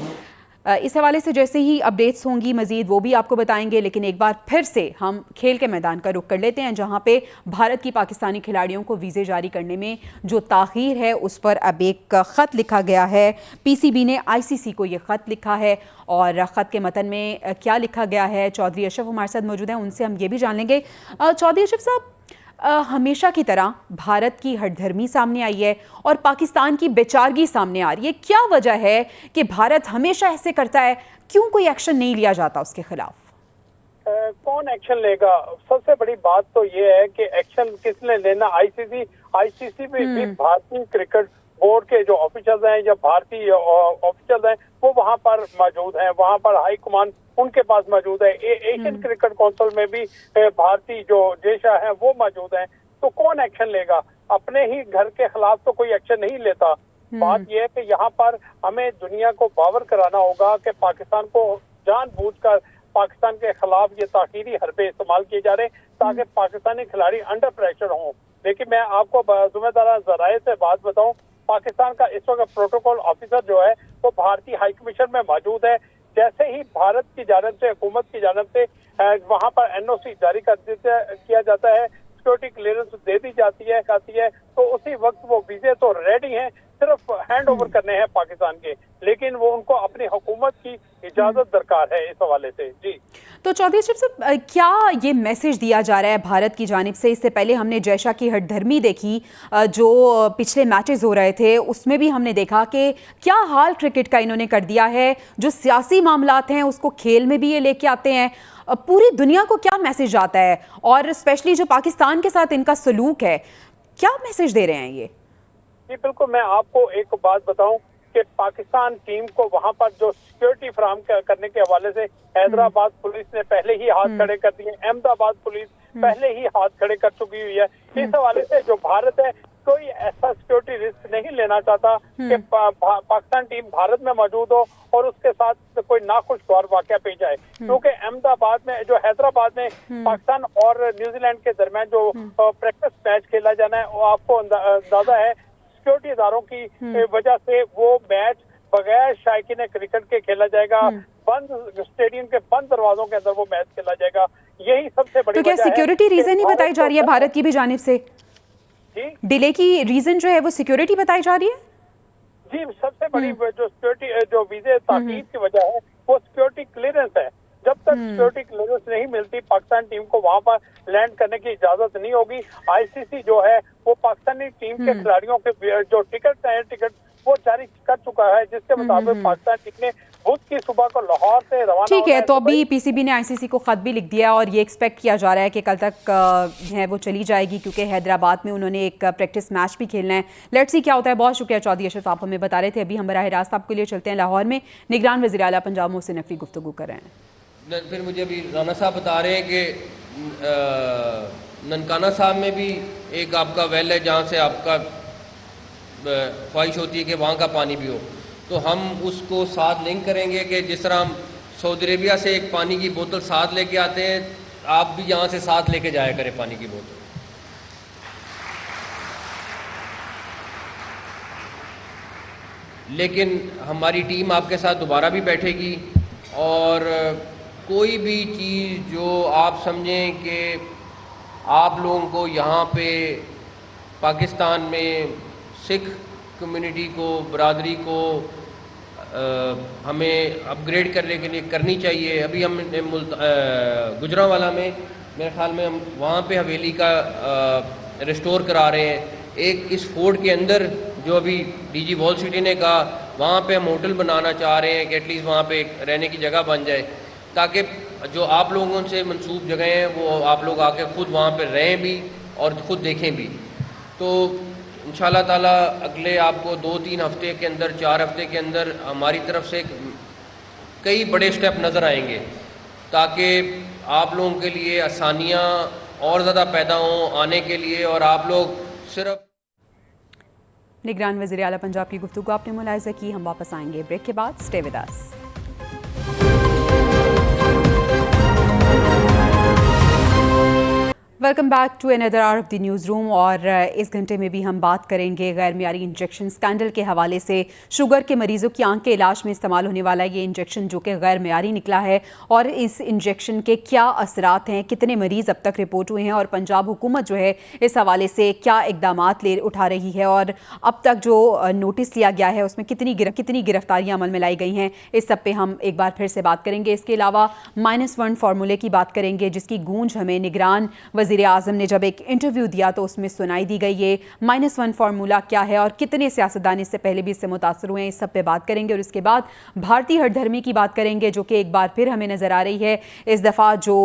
इस हवाले से जैसे ही अपडेट्स होंगी मज़ीद वो भी आपको बताएंगे। लेकिन एक बार फिर से हम खेल के मैदान का रुख कर लेते हैं, जहां पे भारत की पाकिस्तानी खिलाड़ियों को वीज़े जारी करने में जो ताख़ीर है उस पर अब एक ख़त लिखा गया है। PCB ने ICC को ये ख़त लिखा है और ख़त के मतन में क्या लिखा गया है, चौधरी अशरफ हमारे साथ मौजूद हैं, उनसे हम ये भी जान लेंगे। चौधरी अशरफ साहब, हमेशा की तरह भारत की हठधर्मी सामने आई है और पाकिस्तान की बेचारगी सामने आ रही है। क्या वजह है कि भारत हमेशा ऐसे करता है? क्यों कोई एक्शन नहीं लिया जाता उसके खिलाफ? कौन एक्शन लेगा? सबसे बड़ी बात तो ये है कि एक्शन किसने लेना। ICC में भी भारतीय क्रिकेट बोर्ड के जो ऑफिसर्स हैं या भारतीय ऑफिसर्स हैं वो वहां पर मौजूद हैं, वहां पर हाई कमान उनके पास मौजूद है। एशियन क्रिकेट काउंसिल में भी भारतीय जो जेशा है वो मौजूद हैं। तो कौन एक्शन लेगा? अपने ही घर के खिलाफ तो कोई एक्शन नहीं लेता। बात यह है कि यहाँ पर हमें दुनिया को बावर कराना होगा कि पाकिस्तान को जानबूझकर पाकिस्तान के खिलाफ ये ताखीरी हरबे इस्तेमाल किए जा रहे हैं ताकि पाकिस्तानी खिलाड़ी अंडर प्रेशर हों। लेकिन मैं आपको ज़िम्मेदार जराये से बात बताऊं, पाकिस्तान का इस वक्त प्रोटोकॉल ऑफिसर जो है वो भारतीय हाई कमीशन में मौजूद है। जैसे ही भारत की जानब से, हुकूमत की जानब से वहाँ पर NOC जारी किया जाता है, सिक्योरिटी क्लियरेंस दे दी जाती है तो उसी वक्त वो वीजे तो रेडी हैं, सिर्फ हैंड ओवर करने हैं पाकिस्तान के, लेकिन वो उनको अपनी हुकूमत की इजाजत दरकार है इस हवाले से। जी तो चौधरी अशरफ साहब, क्या ये मैसेज दिया जा रहा है भारत की जानिब से? इससे पहले हमने जैशा की हठधर्मी देखी, जो पिछले मैचेस हो रहे थे उसमें भी हमने देखा कि क्या हाल क्रिकेट का इन्होंने कर दिया है। जो सियासी मामलात हैं उसको खेल में भी ये लेके आते हैं। पूरी दुनिया को क्या मैसेज आता है, और स्पेशली जो पाकिस्तान के साथ इनका सलूक है, क्या मैसेज दे रहे हैं ये? जी बिल्कुल, मैं आपको एक बात बताऊं कि पाकिस्तान टीम को वहां पर जो सिक्योरिटी फराहम करने के हवाले से हैदराबाद पुलिस ने पहले ही हाथ खड़े कर दिए, अहमदाबाद पुलिस पहले ही हाथ खड़े कर चुकी हुई है। इस हवाले से जो भारत है कोई ऐसा सिक्योरिटी रिस्क नहीं लेना चाहता कि पाकिस्तान टीम भारत में मौजूद हो और उसके साथ कोई नाखुशगवार वाकया पेश आए, क्योंकि अहमदाबाद में जो हैदराबाद में पाकिस्तान और न्यूजीलैंड के दरमियान जो प्रैक्टिस मैच खेला जाना है, वो आपको अंदाजा है सिक्योरिटी इदारों की वजह से वो मैच बगैर शायकीन क्रिकेट के खेला जाएगा, बंद स्टेडियम के बंद दरवाजों के अंदर वो मैच खेला जाएगा। यही सबसे बड़ी तो क्या सिक्योरिटी रीजन ही बताई जा रही है भारत की भी जानिब से? जी डिले की रीजन जो है वो सिक्योरिटी बताई जा रही है? जी, सबसे बड़ी जो सिक्योरिटी जो वीजे ताकीद की वजह है वो सिक्योरिटी क्लियरेंस है। जब तक सिक्योरिटी क्लियरेंस नहीं मिलती पाकिस्तान टीम को वहां पर लैंड करने की इजाजत नहीं होगी। ICC जो है वो पाकिस्तानी टीम के खिलाड़ियों के जो टिकट वो जारी कर चुका है, जिसके मुताबिक पाकिस्तान टीम ने बुध की सुबह को लाहौर से रवाना। ठीक है, तो अभी PCB ने ICC को खत भी लिख दिया और ये एक्सपेक्ट किया जा रहा है कि कल तक है वो चली जाएगी, क्योंकि हैदराबाद में उन्होंने एक प्रैक्टिस मैच भी खेलना है। लेट्स सी क्या होता है। बहुत शुक्रिया चौधरी अशरफ, आप हमें बता रहे थे। अभी हम बराह रास्त आपके लिए चलते हैं लाहौर में। निगरान वज़ीर आला पंजाब मोहसिन नकवी गुफ्तगू कर रहे हैं। फिर मुझे अभी राना साहब बता रहे हैं कि ननकाना साहब में भी एक आपका वेल है जहाँ से आपका ख्वाहिश होती है कि वहाँ का पानी भी हो, तो हम उसको साथ लिंक करेंगे कि जिस तरह हम सऊदी अरेबिया से एक पानी की बोतल साथ लेके आते हैं, आप भी यहाँ से साथ लेके जाया करें पानी की बोतल। लेकिन हमारी टीम आपके साथ दोबारा भी बैठेगी और कोई भी चीज़ जो आप समझें कि आप लोगों को यहाँ पे पाकिस्तान में सिख कम्युनिटी को, बरादरी को हमें अपग्रेड करने के लिए करनी चाहिए। अभी हम गुजरांवाला में मेरे ख्याल में हम वहाँ पे हवेली का रिस्टोर करा रहे हैं। एक इस फोर्ट के अंदर जो अभी DG वॉल सिटी ने कहा, वहाँ पे हम होटल बनाना चाह रहे हैं कि एटलीस्ट वहाँ पे एक रहने की जगह बन जाए, ताकि जो आप लोगों से मंसूब जगह हैं वो आप लोग आके ख़ुद वहाँ पे रहें भी और ख़ुद देखें भी। तो इंशाल्लाह ताला अगले आपको 2-3 हफ्ते के अंदर, 4 हफ्ते के अंदर हमारी तरफ से कई बड़े स्टेप नज़र आएंगे, ताकि आप लोगों के लिए आसानियाँ और ज़्यादा पैदा हों आने के लिए, और आप लोग सिर्फ। निगरान वज़ीर आला पंजाब की गुफ्तगू आपने मुलाहिज़ा की। हम वापस आएंगे ब्रेक के बाद। Stay with us. Welcome back to another hour of the newsroom. और इस घंटे में भी हम बात करेंगे गैर मियारी इंजेक्शन स्कैंडल के हवाले से। शुगर के मरीज़ों की आंख के इलाज में इस्तेमाल होने वाला ये इंजेक्शन जो कि गैर मियारी निकला है, और इस इंजेक्शन के क्या असरात हैं, कितने मरीज़ अब तक रिपोर्ट हुए हैं, और पंजाब हुकूमत जो है इस हवाले से क्या इकदामात उठा रही है, और अब तक जो नोटिस लिया गया है उसमें कितनी गिरफ्तारियाँ अमल में लाई गई हैं, इस सब पे हम एक बार फिर से बात करेंगे। इसके अलावा -1 फार्मूले की बात करेंगे, जिसकी गूंज हमें निगरान वज़ीर वज़ीर आज़म ने जब एक इंटरव्यू दिया तो उसमें सुनाई दी गई ये -1 फार्मूला क्या है और कितने सियासतदान इससे पहले भी इससे मुतासर हुए हैं, इस सब पे बात करेंगे। और उसके बाद भारतीय हठधर्मी की बात करेंगे जो कि एक बार फिर हमें नज़र आ रही है। इस दफ़ा जो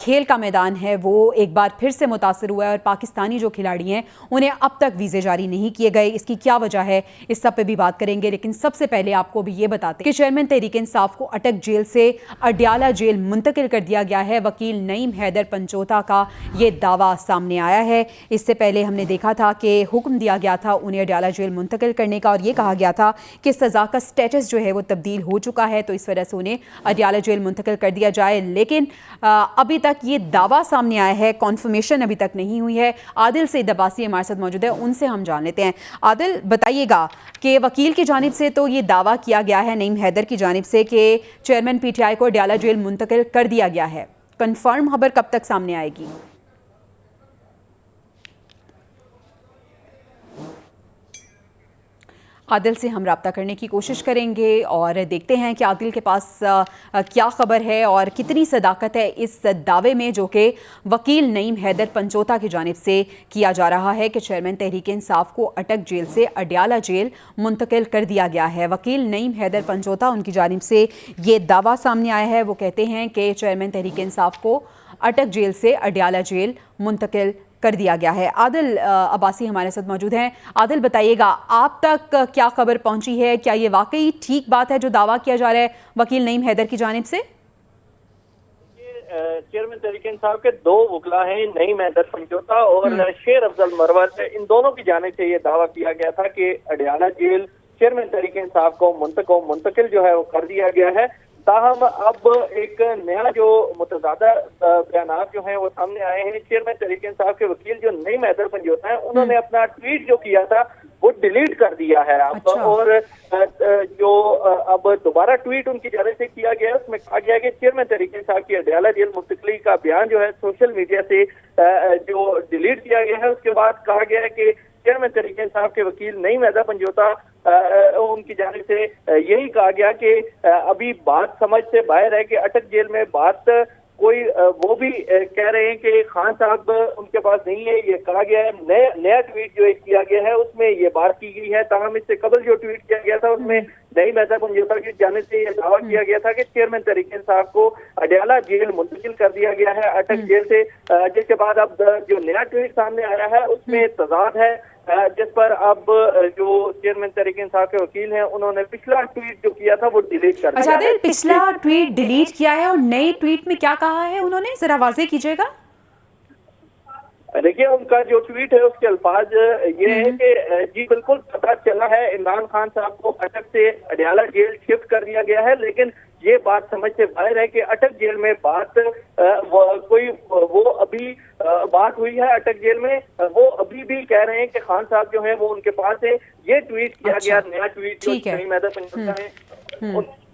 खेल का मैदान है वो एक बार फिर से मुतासर हुआ है और पाकिस्तानी जो खिलाड़ी हैं उन्हें अब तक वीज़े जारी नहीं किए गए, इसकी क्या वजह है, इस सब पे भी बात करेंगे। लेकिन सबसे पहले आपको भी ये बताते हैं कि चेयरमैन तहरीक इंसाफ को अटक जेल से अडयाला जेल मुंतकिल कर दिया गया है। वकील नईम हैदर पंचोता का ये दावा सामने आया है। इससे पहले हमने देखा था कि हुक्म दिया गया था उन्हें अडयाला जेल मुंतकिल करने का और ये कहा गया था कि सज़ा का स्टेटस जो है वो तब्दील हो चुका है, तो इस वजह से उन्हें अडयाला जेल मुंतकिल कर दिया जाए। लेकिन अभी तक ये दावा सामने आया है, कॉन्फर्मेशन अभी तक नहीं हुई है। आदिल सईद अब्बासी हमारे साथ मौजूद है, उनसे हम जान लेते हैं। आदिल, बताइएगा कि वकील की जानिब से तो ये दावा किया गया है नईम हैदर की जानिब से कि चेयरमैन पीटीआई को अडयाला जेल मुंतकिल कर दिया गया है, कंफर्म खबर कब तक सामने आएगी? आदिल से हम रब्ता करने की कोशिश करेंगे और देखते हैं कि आदिल के पास क्या खबर है और कितनी सदाकत है इस दावे में जो कि वकील नईम हैदर पंचोता की जानिब से किया जा रहा है कि चेयरमैन तहरीक इंसाफ को अटक जेल से अडयाला जेल मुंतकिल कर दिया गया है। वकील नईम हैदर पंचोता, उनकी जानिब से ये दावा सामने आया है। वो कहते हैं कि चेयरमैन तहरीक इंसाफ को अटक जेल से अडयाला जेल मुंतकिल कर दिया गया है। आदिल अब्बासी हमारे साथ मौजूद हैं। आदिल, बताइएगा आप तक क्या खबर पहुंची है, क्या ये वाकई ठीक बात है जो दावा किया जा रहा है वकील नईम हैदर की जानिब से? चेयरमैन तहरीक इंसाफ के दो वकला हैं, नईम हैदर पंचोता और शेर अफजल मरवत, इन दोनों की जानिब से ये दावा किया गया था कि अडयाला जेल चेयरमैन तहरीक इंसाफ को मुंतकिल जो है वो कर दिया गया है। ताहम अब एक नया जो मुतज़ादा बयानात जो हैं वो सामने आए हैं। चेयरमैन तहरीक इंसाफ के वकील जो नईम हैदर पंचोता हैं उन्होंने अपना ट्वीट जो किया था वो डिलीट कर दिया है अब। अच्छा। और जो अब दोबारा ट्वीट उनकी जानिब से किया गया है उसमें कहा गया कि चेयरमैन तहरीक इंसाफ की अडयाला जेल मुंतकिली का बयान जो है सोशल मीडिया से जो डिलीट किया गया है। उसके बाद कहा गया है कि चेयरमैन तहरीक इंसाफ के वकील नईम हैदर पंचोता उनकी जानिब से यही कहा गया कि अभी बात समझ से बाहर है कि अटक जेल में बात कोई वो भी कह रहे हैं कि खान साहब उनके पास नहीं है। ये कहा गया है, नया ट्वीट जो किया गया है उसमें ये बात की गई है। ताहम इससे कबल जो ट्वीट किया गया था उसमें नईम हैदर पंचोता की जानिब से ये दावा किया गया था कि चेयरमैन तहरीक इंसाफ को अडयाला जेल मुंतकिल कर दिया गया है अटक जेल से। जिसके बाद अब जो नया ट्वीट सामने आया है उसमें तजाद है, जिस पर अब जो चेयरमैन तहरीक इंसाफ के वकील हैं उन्होंने पिछला ट्वीट जो किया था वो डिलीट कर दिया। अच्छा, पिछला ट्वीट डिलीट किया है और नए ट्वीट में क्या कहा है उन्होंने, जरा वाज़ेह कीजिएगा। देखिए, उनका जो ट्वीट है उसके अल्फाज ये है कि जी बिल्कुल पता चला है इमरान खान साहब को अटक से अडयाला जेल शिफ्ट कर दिया गया है, लेकिन ये बात समझ से बाहर है कि अटक जेल में बात वो अभी बात हुई है अटक जेल में, वो अभी भी कह रहे हैं कि खान साहब जो है वो उनके पास है। ये ट्वीट किया गया नया ट्वीट जो नईम हैदर पंचोता है।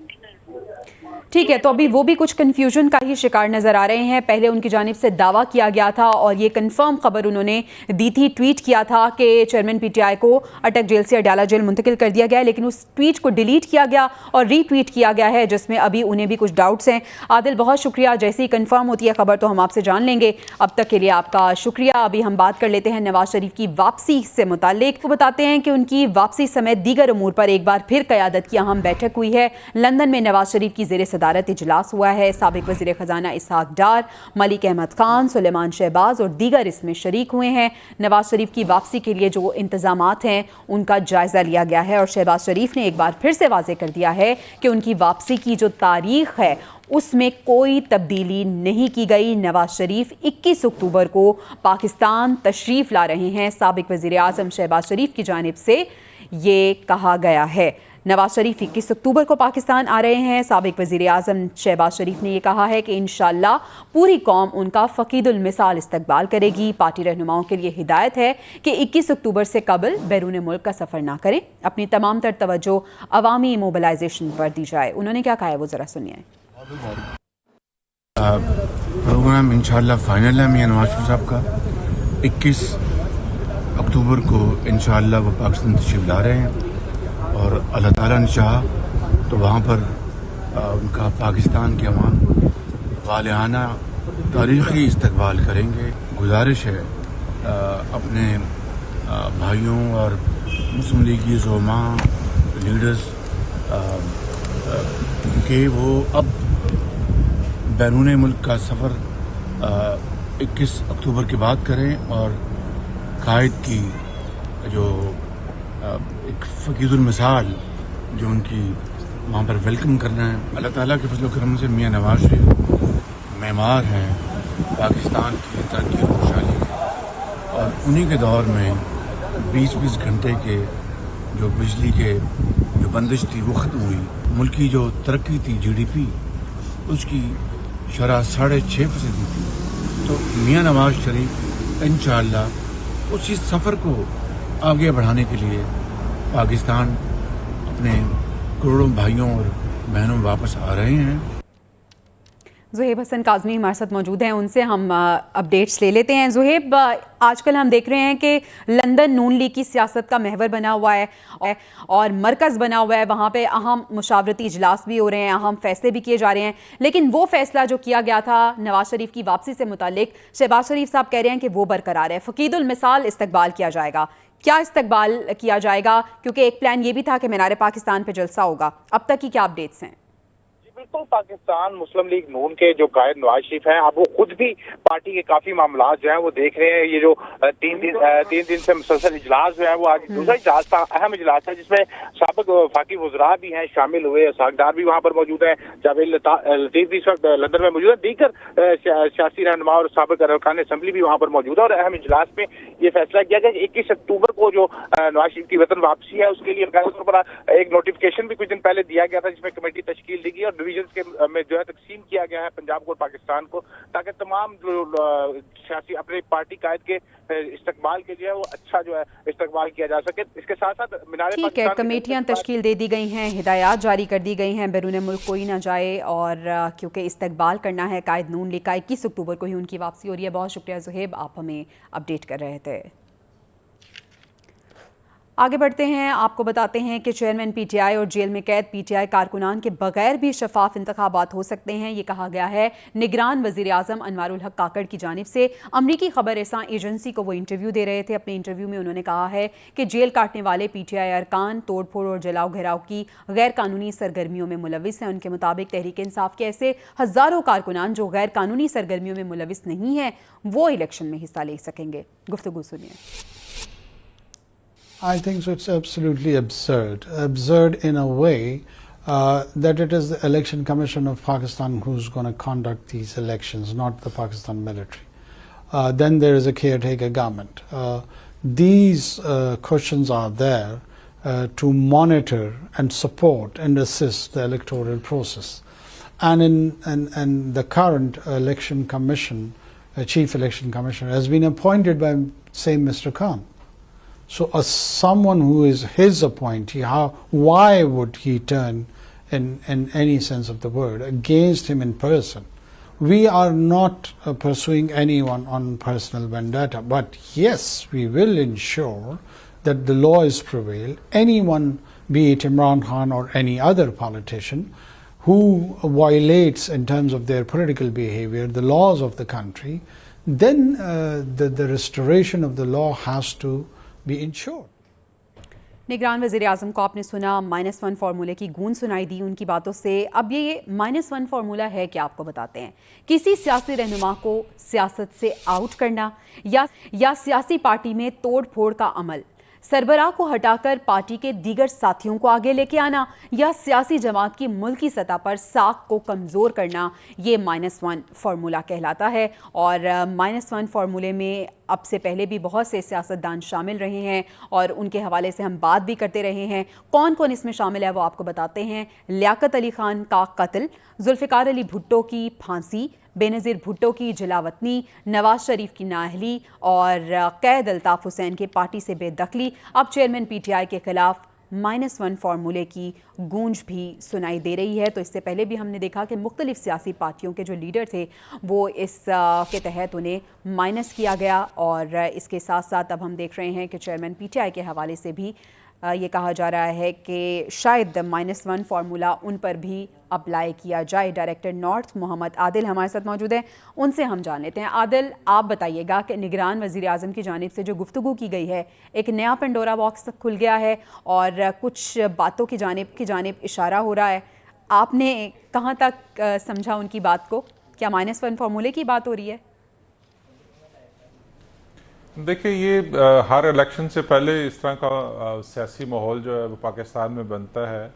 ठीक है, तो अभी वो भी कुछ कंफ्यूजन का ही शिकार नजर आ रहे हैं। पहले उनकी जानिब से दावा किया गया था और ये कंफर्म खबर उन्होंने दी थी, ट्वीट किया था कि चेयरमैन पीटीआई को अटक जेल से अडयाला जेल मुंतकिल कर दिया गया है, लेकिन उस ट्वीट को डिलीट किया गया और रीट्वीट किया गया है जिसमें अभी उन्हें भी कुछ डाउट्स हैं। आदिल, बहुत शुक्रिया, जैसे ही कंफर्म होती है खबर तो हम आपसे जान लेंगे। अब तक के लिए आपका शुक्रिया। अभी हम बात कर लेते हैं नवाज शरीफ की वापसी से मुताल्लिक। तो बताते हैं कि उनकी वापसी समेत दीगर अमूर पर एक बार फिर क़यादत की अहम बैठक हुई है। लंदन में नवाज शरीफ की ज़ेरे सदारत इजलास हुआ है। साबिक वज़ीर ख़जाना इसहाक डार, मलिक अहमद खान, सुलेमान शहबाज और दीगर इसमें शरीक हुए हैं। नवाज शरीफ की वापसी के लिए जो इंतज़ामात हैं उनका जायज़ा लिया गया है और शहबाज शरीफ ने एक बार फिर से वाज़ेह कर दिया है कि उनकी वापसी की जो तारीख़ है उसमें कोई तब्दीली नहीं की गई। नवाज शरीफ 21 अक्टूबर को पाकिस्तान तशरीफ़ ला रहे हैं। साबिक वज़ीर आज़म शहबाज शरीफ की जानिब से ये कहा गया है। नवाज शरीफ 21 अक्टूबर को पाकिस्तान आ रहे हैं। साबिक वज़ीर आज़म शहबाज शरीफ ने यह कहा है कि इंशाअल्लाह पूरी कौम उनका फ़कीदुल मिसाल इस्तकबाल करेगी। पार्टी रहनुमाओं के लिए हिदायत है कि 21 अक्टूबर से कबल बैरून मुल्क का सफ़र ना करें, अपनी तमाम तर तवज्जो अवामी मोबिलाइजेशन पर दी जाए। उन्होंने क्या कहा है वो ज़रा सुनिए। प्रोग्राम इंशाअल्लाह फाइनल है मियां नवाज शरीफ साहब का। 21 अक्टूबर को इंशाअल्लाह वो पाकिस्तान तशरीफ़ ला रहे हैं और अल्लाह ताला ने चाहा तो वहाँ पर उनका पाकिस्तान के अवाम वालियाना तारीख़ी इस्तकबाल करेंगे। गुजारिश है अपने भाइयों और मुस्लिम लीग की ज़ोमा लीडर्स कि वो अब बैरून मुल्क का सफ़र 21 अक्टूबर के बाद करें और कायद की जो एक फ़कीरुल मिसाल जो उनकी वहाँ पर वेलकम करना है। अल्लाह ताला के फजल करम से मियाँ नवाज शरीफ मेमार हैं पाकिस्तान की तरक्की और खुशहाली के, और उन्हीं के दौर में 20-20 घंटे के जो बिजली के जो बंदिश थी वो ख़त्म हुई। मुल्क की जो तरक्की थी GDP उसकी शरह 6.5% थी। तो मियाँ नवाज शरीफ इंशाअल्लाह उसी सफ़र को आगे बढ़ाने के लिए पाकिस्तान अपने करोड़ों भाइयों और बहनों में वापस आ रहे हैं। ज़ुहैब हसन काज़मी हमारे साथ मौजूद हैं, उनसे हम अपडेट्स ले लेते हैं। ज़ुहैब, आजकल हम देख रहे हैं कि लंदन नून लीग की सियासत का महवर बना हुआ है और मरकज़ बना हुआ है, वहाँ पे अहम मुशावरती इजलास भी हो रहे हैं, अहम फैसले भी किए जा रहे हैं। लेकिन वो फैसला जो किया गया था नवाज शरीफ की वापसी से मुतालिक, शहबाज शरीफ साहब कह रहे हैं कि वो बरकरार है, फ़कीदुल मिसाल इस्तकबाल किया जाएगा। क्या इस्तकबाल किया जाएगा? क्योंकि एक प्लान ये भी था कि मीनार पाकिस्तान पे जलसा होगा। अब तक की क्या अपडेट्स हैं? बिल्कुल, पाकिस्तान मुस्लिम लीग नून के जो कायद नवाज शरीफ हैं, अब वो खुद भी पार्टी के काफी मामलात जो हैं वो देख रहे हैं। ये जो तीन दिन से मुसलसल इजलास जो है वो आज दूसरा इजलास था, अहम इजलास था, जिसमें साबिक वफाकी वज़रा भी हैं शामिल हुए, सागदार भी वहाँ पर मौजूद हैं, जावेद लतीफ भी इस वक्त लंदन में मौजूद है, दीगर सियासी रहनुमा और साबिक अरकान असम्बली भी वहाँ पर मौजूद है। और अहम इजलास में ये फैसला किया गया कि 21 अक्टूबर को जो नवाज शरीफ की वतन वापसी है उसके लिए तौर पर एक नोटिफिकेशन भी कुछ दिन पहले दिया गया था, जिसमें कमेटी तश्कील दी गई और डिवीजन में जो है तकसीम किया गया है पंजाब को और पाकिस्तान को, ताकि तमाम जो सियासी अपने पार्टी कायद के इस्तकबाल के लिए वो अच्छा जो है इस्तकबाल किया जा सके। इसके साथ साथ मीनार ठीक है, कमेटियां तश्कील दे दी गई हैं, हिदायत जारी कर दी गई हैं, बैरून मुल्क कोई ना जाए, और क्योंकि इस्तकबाल करना है कायद नून लीग का, 21 अक्टूबर को ही उनकी वापसी हो रही है। बहुत शुक्रिया ज़ुहैब, आप हमें अपडेट कर रहे थे। आगे बढ़ते हैं, आपको बताते हैं कि चेयरमैन PTI और जेल में कैद PTI कारकुनान के बगैर भी शफाफ इंतखाबात हो सकते हैं, ये कहा गया है निगरान वज़ीर आज़म अनवारुल हक काकड़ की जानिब से। अमरीकी खबर रसां एजेंसी को वो इंटरव्यू दे रहे थे। अपने इंटरव्यू में उन्होंने कहा है कि जेल काटने वाले PTI अरकान तोड़ फोड़ और जलाओ घेराव की गैर कानूनी सरगर्मियों में मुलविस हैं। उनके मुताबिक तहरीक इंसाफ के ऐसे हज़ारों कारकुनान जो गैर कानूनी सरगर्मियों में मुलविस नहीं हैं वो इलेक्शन में हिस्सा ले सकेंगे। गुफ्तगू सुनिए। I think so it's absolutely absurd in a way that it is the Election Commission of Pakistan who's going to conduct these elections, not the Pakistan military. Then there is a caretaker government. These questions are there to monitor and support and assist the electoral process. And in the current election commission, chief election commissioner has been appointed by same Mr. Khan. So someone who is his appointee, why would he turn in any sense of the word against him in person? We are not pursuing anyone on personal vendetta, but yes, we will ensure that the law is prevailed. Anyone, be it Imran Khan or any other politician, who violates in terms of their political behavior the laws of the country, then the restoration of the law has to be ensured. निगरान वज़ीर आज़म को आपने सुना, -1 फार्मूले की गूंज सुनाई दी उनकी बातों से। अब ये -1 फार्मूला है क्या, आपको बताते हैं। किसी सियासी रहनुमा को सियासत से आउट करना या सियासी पार्टी में तोड़ फोड़ का अमल, सरबराह को हटाकर पार्टी के दीगर साथियों को आगे लेके आना, या सियासी जमात की मुल्की सतह पर साख को कमज़ोर करना, ये -1 फार्मूला कहलाता है। और -1 फार्मूले में अब से पहले भी बहुत से सियासतदान शामिल रहे हैं और उनके हवाले से हम बात भी करते रहे हैं। कौन कौन इसमें शामिल है वो आपको बताते हैं। लियाकत अली खान का कत्ल, जुल्फ़िकार अली भुट्टो की फांसी, बेनज़ीर भुट्टो की जलावतनी, नवाज शरीफ की नाअहली और कैद अल्ताफ़ हुसैन के पार्टी से बेदखली। अब चेयरमैन PTI के खिलाफ -1 फार्मूले की गूंज भी सुनाई दे रही है। तो इससे पहले भी हमने देखा कि मुख्तलिफ सियासी पार्टियों के जो लीडर थे वो इस के तहत उन्हें माइनस किया गया, और इसके साथ साथ अब हम देख रहे हैं कि चेयरमैन PTI के हवाले से भी یہ کہا جا رہا ہے کہ شاید -1 فارمولا ان پر بھی اپلائی کیا جائے۔ ڈائریکٹر نارتھ محمد عادل ہمارے ساتھ موجود ہیں، ان سے ہم جان لیتے ہیں۔ عادل، آپ بتائیے گا کہ نگران وزیر اعظم کی جانب سے جو گفتگو کی گئی ہے، ایک نیا پنڈورا باکس کھل گیا ہے اور کچھ باتوں کی جانب اشارہ ہو رہا ہے، آپ نے کہاں تک سمجھا ان کی بات کو؟ کیا -1 فارمولے کی بات ہو رہی ہے؟ دیکھیں، یہ ہر الیکشن سے پہلے اس طرح کا سیاسی ماحول جو ہے وہ پاکستان میں بنتا ہے،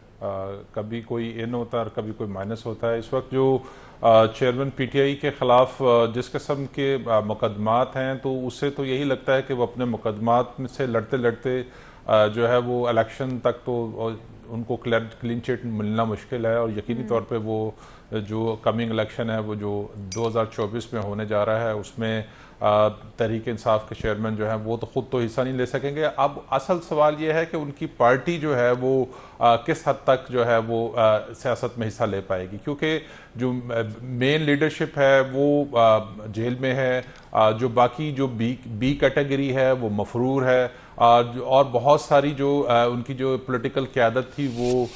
کبھی کوئی ان ہوتا ہے اور کبھی کوئی مائنس ہوتا ہے۔ اس وقت جو چیئرمین پی ٹی آئی کے خلاف جس قسم کے مقدمات ہیں، تو اس سے تو یہی لگتا ہے کہ وہ اپنے مقدمات میں سے لڑتے لڑتے جو ہے وہ الیکشن تک تو ان کو کلین چٹ ملنا مشکل ہے، اور یقینی طور پہ وہ جو کمنگ الیکشن ہے وہ جو 2024 میں ہونے جا رہا ہے، اس میں تحریک انصاف کے چیئرمین جو ہیں وہ تو خود تو حصہ نہیں لے سکیں گے۔ اب اصل سوال یہ ہے کہ ان کی پارٹی جو ہے وہ کس حد تک جو ہے وہ سیاست میں حصہ لے پائے گی، کیونکہ جو مین لیڈرشپ ہے وہ جیل میں ہے، جو باقی جو بی کیٹیگری ہے وہ مفرور ہے، اور بہت ساری جو ان کی جو پولیٹیکل قیادت تھی وہ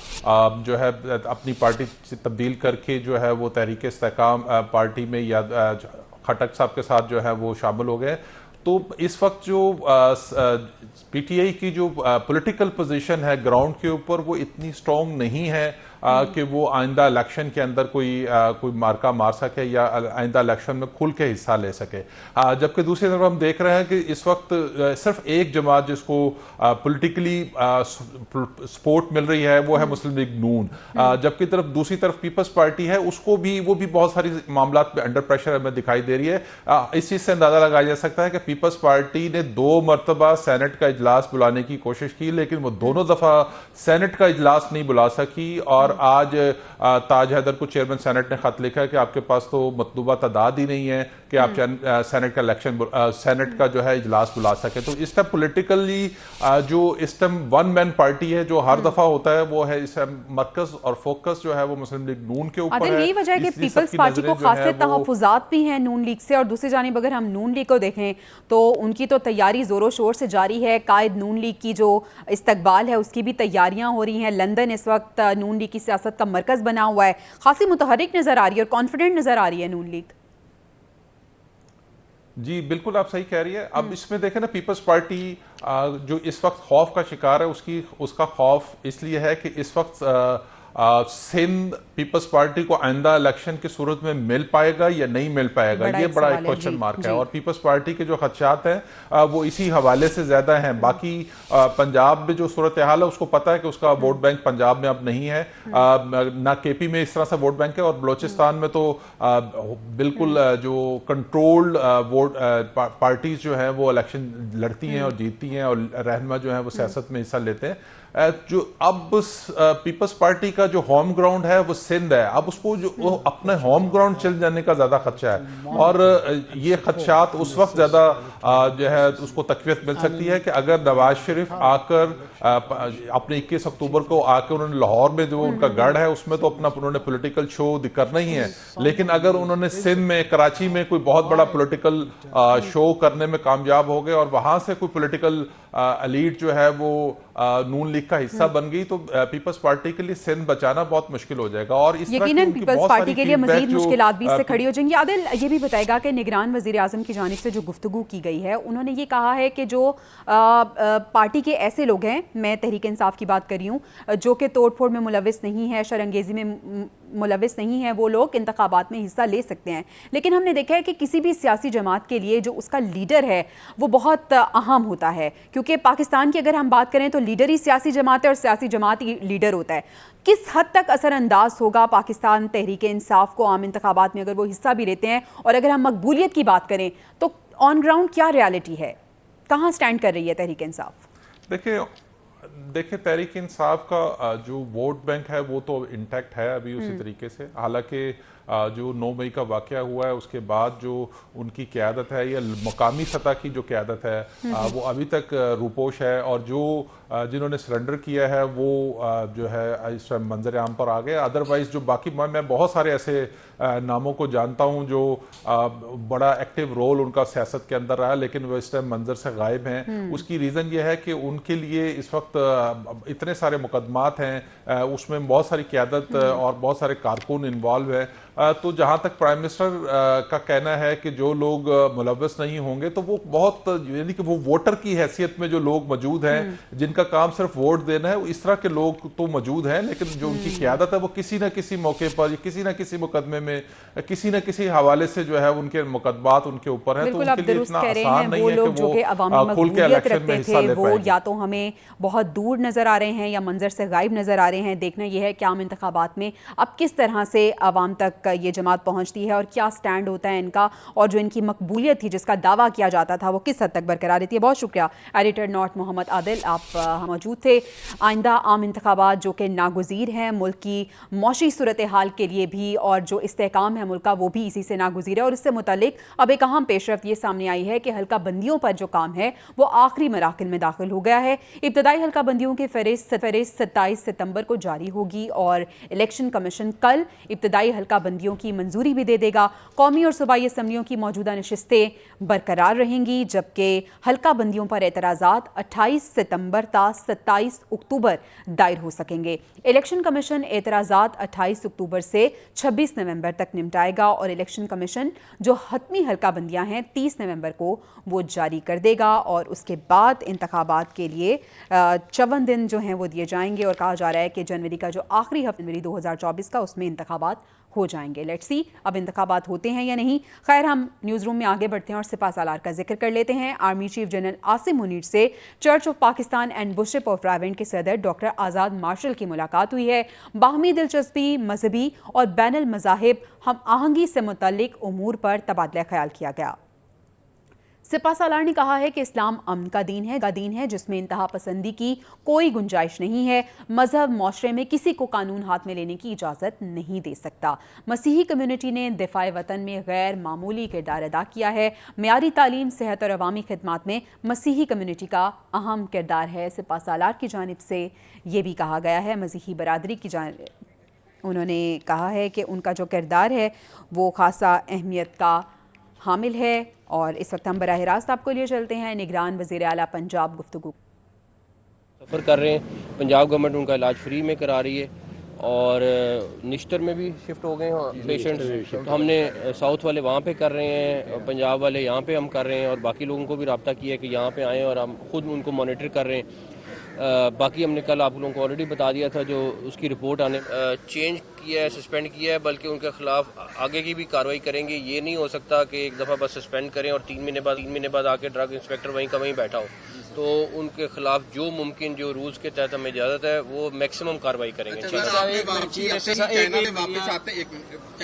جو ہے اپنی پارٹی سے تبدیل کر کے جو ہے وہ تحریک استحکام پارٹی میں یا خٹک صاحب کے ساتھ جو ہے وہ شامل ہو گئے۔ تو اس وقت جو پی ٹی آئی کی جو پولیٹیکل پوزیشن ہے گراؤنڈ کے اوپر، وہ اتنی سٹرونگ نہیں ہے کہ وہ آئندہ الیکشن کے اندر کوئی مارکہ مار سکے یا آئندہ الیکشن میں کھل کے حصہ لے سکے۔ جبکہ دوسری طرف ہم دیکھ رہے ہیں کہ اس وقت صرف ایک جماعت جس کو پولیٹیکلی سپورٹ مل رہی ہے وہ ہے مسلم لیگ نون، جبکہ دوسری طرف پیپلز پارٹی ہے، اس کو بھی وہ بھی بہت ساری معاملات میں انڈر پریشر ہمیں دکھائی دے رہی ہے۔ اس چیز سے اندازہ لگایا جا سکتا ہے کہ پیپلز پارٹی نے 2 مرتبہ سینٹ کا اجلاس بلانے کی کوشش کی، لیکن وہ دونوں دفعہ سینٹ کا اجلاس نہیں بلا سکی، اور آج تاج حیدر کو چیئرمین سینٹ نے خط لکھا کہ آپ کے پاس تو مطلوبہ تعداد ہی نہیں ہے کہ آپ سینٹ کا سینٹ کا جو ہے اجلاس بلا سکے۔ تو اس ٹائم پولیٹیکلی جو اس ٹائم ون مین پارٹی ہے جو ہر دفعہ ہوتا ہے وہ ہے، اس مرکز اور فوکس جو ہے وہ مسلم لیگ نون کے اوپر ہے۔ یہی وجہ ہے کہ پیپلز پارٹی کو خاص تحفظات بھی ہیں نون لیگ سے، اور دوسری جانب اگر ہم نون لیگ کو دیکھیں تو ان کی تو تیاری زور و شور سے جاری ہے۔ قائد نون لیگ کی جو استقبال ہے اس کی بھی تیاریاں ہو رہی ہیں۔ لندن اس وقت نون لیگ کی سیاست کا مرکز بنا ہوا ہے، خاصی متحرک نظر آ رہی ہے اور کانفیڈنٹ نظر آ رہی ہے نون لیگ۔ جی بالکل آپ صحیح کہہ رہی ہے۔ اب اس میں دیکھیں نا، پیپلز پارٹی جو اس وقت خوف کا شکار ہے، اس کا خوف اس لیے ہے کہ اس وقت سندھ پیپلز پارٹی کو آئندہ الیکشن کی صورت میں مل پائے گا یا نہیں مل پائے گا، یہ بڑا ایک کوشچن مارک ہے، اور پیپلز پارٹی کے جو خدشات ہیں وہ اسی حوالے سے زیادہ ہیں۔ باقی پنجاب میں جو صورتحال ہے اس کو پتہ ہے کہ اس کا ووٹ بینک پنجاب میں اب نہیں ہے، نہ کے پی میں اس طرح سے ووٹ بینک ہے، اور بلوچستان میں تو بالکل جو کنٹرولڈ ووٹ پارٹیز جو ہیں وہ الیکشن لڑتی ہیں اور جیتتی ہیں، اور رہنما جو ہیں وہ سیاست میں حصہ لیتے ہیں۔ جو اب پیپلز پارٹی کا جو ہوم گراؤنڈ ہے وہ سندھ ہے، اب اس کو جو اپنے ہوم گراؤنڈ چل جانے کا زیادہ خدشہ ہے، اور یہ خدشات اس وقت زیادہ جو ہے اس کو تقویت مل سکتی ہے کہ اگر نواز شریف آ کر اپنے 21 اکتوبر کو آ کے انہوں نے لاہور میں جو ان کا گڑھ ہے اس میں تو اپنا انہوں نے پولیٹیکل شو کرنا ہی ہے، لیکن اگر انہوں نے سندھ میں کراچی میں کوئی بہت بڑا پولیٹیکل شو کرنے میں کامیاب ہو گئے اور وہاں سے کوئی پولیٹیکل ایلیٹ جو ہے وہ نون لیگ کا حصہ بن گئی، تو پیپلز پارٹی کے لیے سندھ بچانا بہت مشکل ہو جائے گا، اور اس طرح یقیناً پیپلز پارٹی کے لیے مزید مشکلات بھی اس سے کھڑی ہو جائیں گی۔ عادل یہ بھی بتائے گا کہ نگران وزیر اعظم کی جانب سے جو گفتگو کی گئی ہے، انہوں نے یہ کہا ہے کہ جو پارٹی کے ایسے لوگ ہیں، میں تحریک انصاف کی بات کر رہی ہوں، جو کہ توڑ پھوڑ میں ملوث نہیں ہے، شرانگیزی میں ملوث نہیں ہے، وہ لوگ انتخابات میں حصہ لے سکتے ہیں، لیکن ہم نے دیکھا ہے کہ کسی بھی سیاسی جماعت کے لیے جو اس کا لیڈر ہے وہ بہت اہم ہوتا ہے، کیونکہ پاکستان کی اگر ہم بات کریں تو لیڈر ہی سیاسی جماعت ہے اور سیاسی جماعت ہی لیڈر ہوتا ہے۔ کس حد تک اثر انداز ہوگا پاکستان تحریک انصاف کو عام انتخابات میں اگر وہ حصہ بھی لیتے ہیں، اور اگر ہم مقبولیت کی بات کریں تو آن گراؤنڈ کیا ریالٹی ہے، کہاں سٹینڈ کر رہی ہے تحریک انصاف؟ دیکھیں تحریک انصاف کا جو ووٹ بینک ہے وہ تو انٹیکٹ ہے ابھی اسی طریقے سے، حالانکہ जो 9 मई का वाक़या हुआ है उसके बाद जो उनकी क़यादत है या मकामी सतह की जो क़यादत है वो अभी तक रूपोश है, और जो जिन्होंने सरेंडर किया है वो जो है इस टाइम मंजर आम पर आ गए। अदरवाइज़ जो बाकी मैं बहुत सारे ऐसे नामों को जानता हूं जो बड़ा एक्टिव रोल उनका सियासत के अंदर रहा, लेकिन वो इस टाइम मंजर से गायब हैं। उसकी रीज़न ये है कि उनके लिए इस वक्त इतने सारे मुकदमात हैं, उसमें बहुत सारी क़यादत और बहुत सारे कारकुन इन्वॉल्व हैं। तो जहां तक प्राइम मिनिस्टर का कहना है कि जो लोग मुलव्वस नहीं होंगे तो वो बहुत, यानी कि वो वोटर की हैसियत में जो लोग मौजूद हैं जिनका काम सिर्फ वोट देना है, इस तरह के लोग तो मौजूद हैं, लेकिन जो उनकी क़यादत है वो किसी न किसी मौके पर या किसी न किसी मुकदमे में किसी न किसी हवाले से जो है उनके मुकदमात उनके ऊपर है। तो उनके लिए इतना आसान नहीं है कि वो खुल के इलेक्शन में हिस्सा ले पाएंगे। या तो हमें बहुत दूर नजर आ रहे हैं या मंजर से गायब नजर आ रहे हैं। देखना यह है कि आम इंतखाबात में अब किस तरह से आवाम तक ये जमात पहुंचती है और क्या स्टैंड होता है इनका, और जो इनकी मकबूलियत थी जिसका दावा किया जाता था वो किस हद तक बरकरार रहती है। बहुत शुक्रिया एडिटर नॉट मोहम्मद आदिल, आप मौजूद थे। आइंदा आम इंतखाबात जो कि नागुज़ीर हैं मुल्क की मौशी सूरत हाल के लिए भी, और जो इस्तेहकाम है मुल्क का वो भी इसी से नागुज़ीर है। और इससे मुतालिक अब एक अहम पेशरफ्त ये सामने आई है कि हल्का बंदियों पर जो काम है वो आखिरी मराकिल में दाखिल हो गया है। इब्तदाई हल्का बंदियों की फहरिस्त 27 सितंबर को जारी होगी और इलेक्शन कमीशन कल इब्तदाई हल्का बंदियों की मंजूरी भी दे देगा। कौमी और सूबाई असम्बलियों की मौजूदा नशिस्तें बरकरार रहेंगी, जबकि हल्का बंदियों पर एतराज़ात 28 सितंबर ता 27 अक्टूबर दायर हो सकेंगे। इलेक्शन कमीशन एतराज़ात 28 अक्टूबर से 26 नवंबर तक निपटाएगा और इलेक्शन कमीशन जो हतमी हल्का बंदियां हैं 30 नवंबर को वो जारी कर देगा, और उसके बाद इंतखाबात के लिए 54 दिन जो हैं वो दिए जाएंगे। और कहा जा रहा है कि जनवरी का जो आखिरी हफ्ता जनवरी 2024 का उसमें इंतखाबात हो जाएंगे। लेट्स सी अब इंतखाबात होते हैं या नहीं। खैर, हम न्यूज़ रूम में आगे बढ़ते हैं और सिपा सालार का जिक्र कर लेते हैं। Army chief General Asim Munir से church of Pakistan and bishop of Rawalpindi के सदर डॉक्टर आज़ाद मार्शल की मुलाकात हुई है। बाहमी दिलचस्पी, मजहबी और बैनुल मज़ाहिब हम आहंगी से मुतल्लिक उमूर पर तबादला ख्याल किया गया। सिपा सालार ने कहा है कि इस्लाम अमन का दीन है जिसमें इंतहा पसंदी की कोई गुंजाइश नहीं है। मजहब माशरे में किसी को कानून हाथ में लेने की इजाज़त नहीं दे सकता। मसीही कम्युनिटी ने दिफाए वतन में गैर मामूली किरदार अदा किया है। मियारी तालीम, सेहत और अवामी खिदमात में मसीही कम्युनिटी का अहम किरदार है। सिपा सालार की जानिब से ये भी कहा गया है, मसीही बरादरी की जानिब उन्होंने कहा है कि उनका जो किरदार है वो खासा अहमियत का हामिल है। और इस वक्त हम बराह रास्त आपको लिए चलते हैं। निगरान वज़ीर आला पंजाब गुफ्तगू सफ़र कर रहे हैं। पंजाब गवर्नमेंट उनका इलाज फ्री में करा रही है और निश्तर में भी शिफ्ट हो गए हैं पेशेंट्स। तो हमने साउथ वाले वहाँ पे कर रहे हैं, पंजाब वाले यहाँ पे हम कर रहे हैं, और बाकी लोगों को भी रब्ता किया है कि यहाँ पे आएँ, और हम खुद उनको मॉनिटर कर रहे हैं। बाकी हमने कल आप लोगों को ऑलरेडी बता दिया था जो उसकी रिपोर्ट आने चेंज किया है, सस्पेंड किया है, बल्कि उनके खिलाफ आगे की भी कार्रवाई करेंगे। ये नहीं हो सकता कि एक दफ़ा बस सस्पेंड करें और 3 महीने बाद आके ड्रग इंस्पेक्टर वहीं का वहीं बैठा हो। तो उनके खिलाफ जो मुमकिन, जो रूल्स के तहत हमें इजाज़त है वो मैक्सिमम कार्रवाई करेंगे।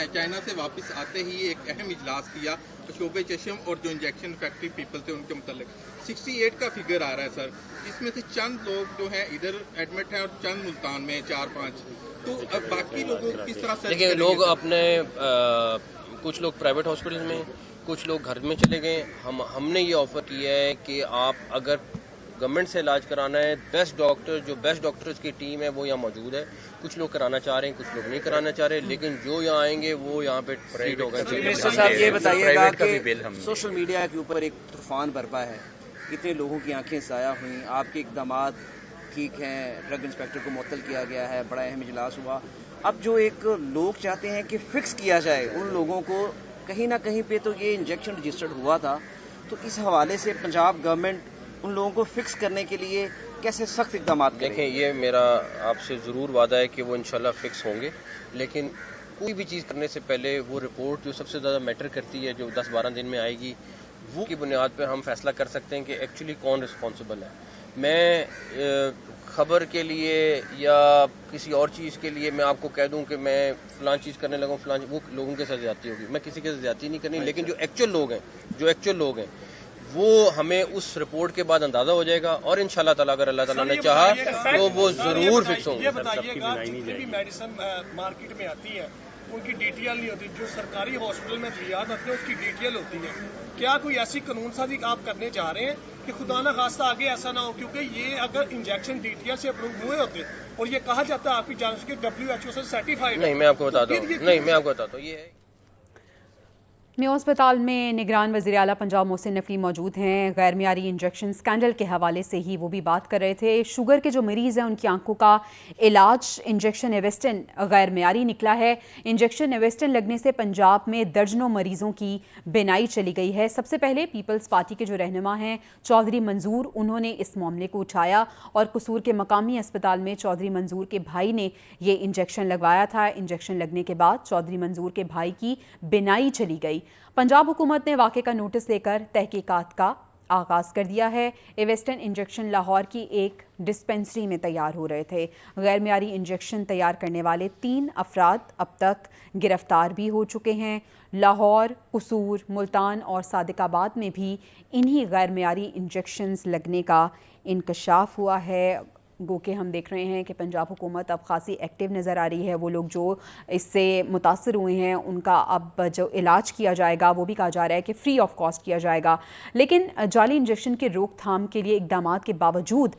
चाइना से वापस आते ही एक अहम इजलास किया शोबे चशम और जो इंजेक्शन फैक्ट्री पीपल थे उनके मुतालिक 68 का फिगर आ रहा है सर, जिसमें से चंद लोग जो है इधर एडमिट हैं और चंद मुल्तान में 4-5। तो अब बाकी लोगों को किस तरह से देखिए, लोग अपने कुछ लोग प्राइवेट हॉस्पिटल में, कुछ लोग घर में चले गए। हमने ये ऑफर किया है कि आप अगर गवर्नमेंट से इलाज कराना है, जो बेस्ट डॉक्टर्स की टीम है वो यहाँ मौजूद है। कुछ लोग कराना चाह रहे हैं, कुछ लोग नहीं कराना चाह रहे, लेकिन जो यहाँ आएंगे वो यहाँ पे ट्रीट होगा। मिनिस्टर साहब ये बताइएगा कि सोशल मीडिया के ऊपर एक तूफान बरपा है, कितने लोगों की आंखें साया हुई, आपके इकदाम ठीक हैं, ड्रग इंस्पेक्टर को मुअत्तल किया गया है, बड़ा अहम इजलास हुआ। अब जो एक लोग चाहते हैं कि फिक्स किया जाए उन लोगों को, कहीं ना कहीं पे तो ये इंजेक्शन रजिस्टर्ड हुआ था, तो इस हवाले से पंजाब गवर्नमेंट उन लोगों को फिक्स करने के लिए कैसे सख्त इकदाम करें? देखें, ये मेरा आपसे ज़रूर वादा है कि वो इंशाल्लाह फिक्स होंगे, लेकिन कोई भी चीज़ करने से पहले वो रिपोर्ट जो सबसे ज़्यादा मैटर करती है, जो 10-12 दिन में आएगी, वो की बुनियाद पर हम फैसला कर सकते हैं कि एक्चुअली कौन रिस्पॉन्सिबल है। मैं खबर के लिए या किसी और चीज़ के लिए मैं आपको कह दूं कि मैं फ़लाँ चीज़ करने लगा हूँ, वो लोगों के साथ ज़्यादती होगी। मैं किसी के साथ ज़्यादती नहीं करनी, लेकिन जो एक्चुअल लोग हैं वो हमें उस रिपोर्ट के बाद अंदाजा हो जाएगा, और इंशाल्लाह ताला अगर अल्लाह ताला ने चाहा तो वो जरूर फिक्स होंगे। ये बताइएगा, जितनी भी मेडिसिन मार्केट में आती है उनकी DTL नहीं होती, जो सरकारी हॉस्पिटल में अद्वियात आते हैं उसकी DTL होती है। क्या कोई ऐसी कानून साजी आप करने जा रहे हैं कि खुदा न खास्ता आगे ऐसा ना हो, क्योंकि ये अगर इंजेक्शन DTL से अप्रूव हुए होते और ये कहा जाता है आपकी जान के WHO से सर्टिफाइड। नहीं, मैं आपको बताता हूँ ये है। मेयो अस्पताल में निगरान वज़ीर आला पंजाब मोहसिन नकवी मौजूद हैं। गैर मियारी इंजेक्शन स्कैंडल के हवाले से ही वो भी बात कर रहे थे। शुगर के जो मरीज़ हैं उनकी आंखों का इलाज इंजेक्शन एवेस्टन गैर मियारी निकला है। इंजेक्शन एवेस्टन लगने से पंजाब में दर्जनों मरीज़ों की बिनाई चली गई है। सबसे पहले पीपल्स पार्टी के जो रहनुमा हैं चौधरी मंजूर, उन्होंने इस मामले को उठाया और कसूर के मकामी अस्पताल में चौधरी मंजूर के भाई ने ये इंजेक्शन लगवाया था। इंजेक्शन लगने के बाद चौधरी मंजूर के भाई की बिनाई चली गई। पंजाब हुकूमत ने वाक़े का नोटिस लेकर तहकीकात का आगाज़ कर दिया है। एवेस्टन इंजेक्शन लाहौर की एक डिस्पेंसरी में तैयार हो रहे थे। गैर मियारी इंजेक्शन तैयार करने वाले 3 अफराद अब तक गिरफ्तार भी हो चुके हैं। लाहौर, कसूर, मुल्तान और सादिकाबाद में भी इन्हीं गैर मियारी इंजेक्शन्स लगने का इंकशाफ हुआ है। गो के हम देख रहे हैं कि पंजाब हुकूमत अब खासी एक्टिव नज़र आ रही है। वो लोग जो इससे मुतासर हुए हैं उनका अब जो इलाज किया जाएगा वो भी कहा जा रहा है कि फ्री ऑफ कॉस्ट किया जाएगा। लेकिन जाली इंजेक्शन के रोकथाम के लिए इक़दामात के बावजूद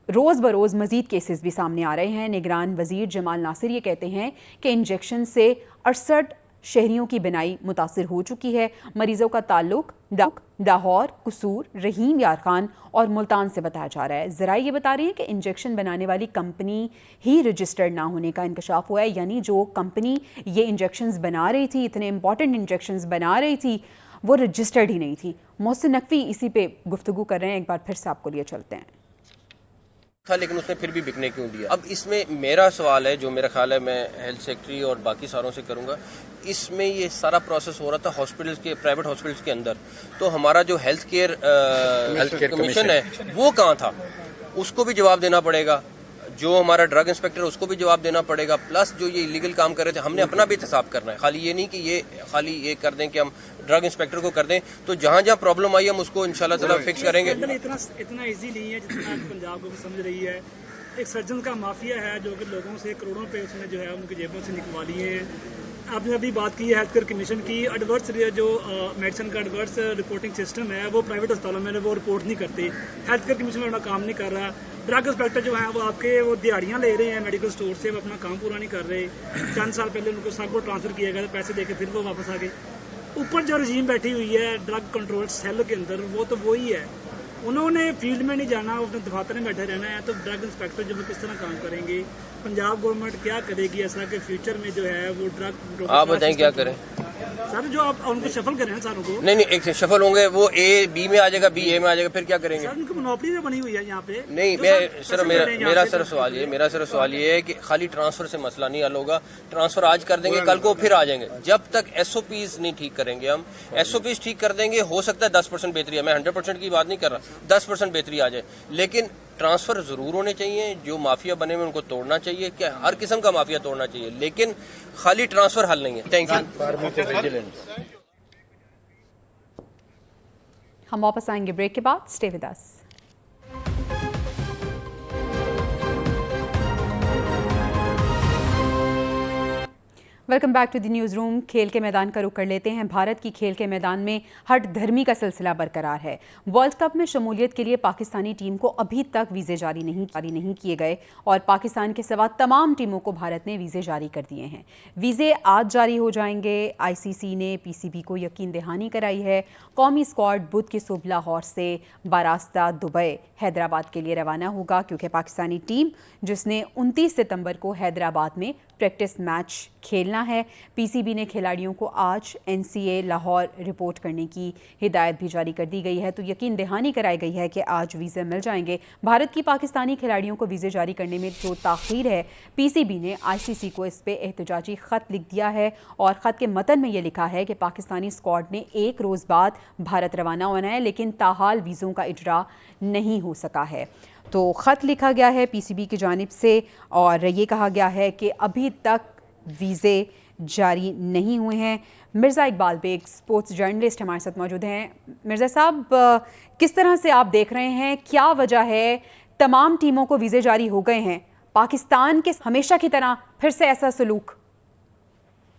रोज़ बरोज़ मज़ीद केसेस भी सामने आ रहे हैं। निगरान वज़ीर जमाल नासिर ये कहते हैं कि इंजेक्शन से 68 शहरियों की बिनाई मुतासिर हो चुकी है। मरीज़ों का ताल्लुक लाहौर, कसूर, रहीम यार खान और मुल्तान से बताया जा रहा है। ज़रा ये बता रही है कि इंजेक्शन बनाने वाली कंपनी ही रजिस्टर्ड ना होने का इंकशाफ हुआ है, यानी जो कंपनी ये इंजेक्शन्स बना रही थी, इतने इंपॉर्टेंट इंजेक्शन्स बना रही थी, वो रजिस्टर्ड ही नहीं थी। मोहसिन नकवी इसी पे गुफ्तगू कर रहे हैं। एक बार फिर से आपको लिए चलते हैं। था लेकिन उसने फिर भी बिकने क्यों दिया? अब इसमें मेरा सवाल है, जो मेरा ख्याल है मैं हेल्थ सेक्रेटरी और बाकी सारों से करूंगा, इसमें ये सारा प्रोसेस हो रहा था हॉस्पिटल्स के, प्राइवेट हॉस्पिटल्स के अंदर, तो हमारा जो हेल्थ केयर कमीशन है वो कहाँ था? उसको भी जवाब देना पड़ेगा। जो हमारा ड्रग इंस्पेक्टर उसको भी जवाब देना पड़ेगा। प्लस जो ये इलीगल काम कर रहे थे हमने अपना भी एहतसाब करना है। खाली ये नहीं कि ये खाली ये कर दें कि हम ड्रग इंस्पेक्टर को कर दें, तो जहाँ जहाँ प्रॉब्लम आई हम उसको इंशाल्लाह ताला फिक्स करेंगे। इतना इजी नहीं है जितना पंजाब को समझ रही है। एक सर्जन का माफिया है जो कि लोगों से करोड़ों पे उसने जो है उनकी जेबों से निकलवा लिए हैं। आपने अभी बात की है हेल्थ केयर कमीशन की। एडवर्स जो मेडिसिन का एडवर्स रिपोर्टिंग सिस्टम है वो प्राइवेट अस्पतालों में वो रिपोर्ट नहीं करती। हेल्थ केयर कमीशन अपना काम नहीं कर रहा। ड्रग इंस्पेक्टर जो है वो आपके वो दिहाड़ियाँ ले रहे हैं मेडिकल स्टोर से, वो अपना काम पूरा नहीं कर रहे। चंद साल पहले उनको सबको ट्रांसफर किया गया, पैसे देके फिर वो वापस आ गए। ऊपर जो रजीम बैठी हुई है ड्रग कंट्रोल सेल के अंदर, वो तो वही है। उन्होंने फील्ड में नहीं जाना, उसने दफातर में बैठे रहना है। तो ड्रग इंस्पेक्टर जो किस तरह काम करेंगे? पंजाब गवर्नमेंट क्या करेगी ऐसा कि फ्यूचर में जो है वो ड्रग, आप बताएं क्या करें सर? जो आप उनको शफल करें सारों को। नहीं एक शफल होंगे, वो ए बी में आ जाएगा, बी ए में आ जाएगा, फिर क्या करेंगे? सर उनको मोनोपोली बनी हुई है यहाँ पे। नहीं मैं सर मेरा सवाल ये है कि खाली ट्रांसफर से मसला नहीं हल होगा। ट्रांसफर आज कर देंगे, कल को फिर आ जाएंगे। जब तक SOPs नहीं ठीक करेंगे हम, SOPs ठीक कर देंगे, हो सकता है 10% बेहतरी है। मैं 100% की बात नहीं कर रहा, 10% बेहतरी आ जाए, लेकिन ट्रांसफर जरूर होने चाहिए। जो माफिया बने हुए उनको तोड़ना चाहिए, क्या हर किस्म का माफिया तोड़ना चाहिए, लेकिन खाली ट्रांसफर हल नहीं है। Thank you. हम वापस आएंगे ब्रेक के बाद। Stay with us. Welcome back to the newsroom. खेल के मैदान का रुख कर लेते हैं। भारत की खेल के मैदान में हट धर्मी का सिलसिला बरकरार है। वर्ल्ड कप में शमूलियत के लिए पाकिस्तानी टीम को अभी तक वीज़े जारी नहीं किए गए और पाकिस्तान के सिवा तमाम टीमों को भारत ने वीज़े जारी कर दिए हैं। वीज़े आज जारी हो जाएंगे। ICC ने PCB को यकीन दहानी कराई है। कौमी स्क्वाड बुध की सुबह लाहौर से बारास्ता दुबई हैदराबाद के लिए रवाना होगा, क्योंकि पाकिस्तानी टीम जिसने 29 सितंबर को हैदराबाद में प्रैक्टिस मैच खेलना है। PCB ने खिलाड़ियों को आज NCA लाहौर रिपोर्ट करने की हिदायत भी जारी कर दी गई है। तो यकीन दहानी कराई गई है कि आज वीज़े मिल जाएंगे। भारत की पाकिस्तानी खिलाड़ियों को वीज़े जारी करने में जो ताख़ीर है, PCB ने ICC को इस पे एहतजाजी ख़त लिख दिया है और ख़त के मतन में ये लिखा है कि पाकिस्तानी स्क्वाड ने 1 रोज़ बाद भारत रवाना होना है, लेकिन ताहाल वीज़ों का इजरा नहीं हो सका है। तो ख़त लिखा गया है PCB की जानिब से और ये कहा गया है कि अभी तक वीज़े जारी नहीं हुए हैं। मिर्ज़ा इकबाल बेग स्पोर्ट्स जर्नलिस्ट हमारे साथ मौजूद हैं। मिर्ज़ा साहब, किस तरह से आप देख रहे हैं, क्या वजह है तमाम टीमों को वीज़े जारी हो गए हैं, पाकिस्तान के हमेशा की तरह फिर से ऐसा सलूक?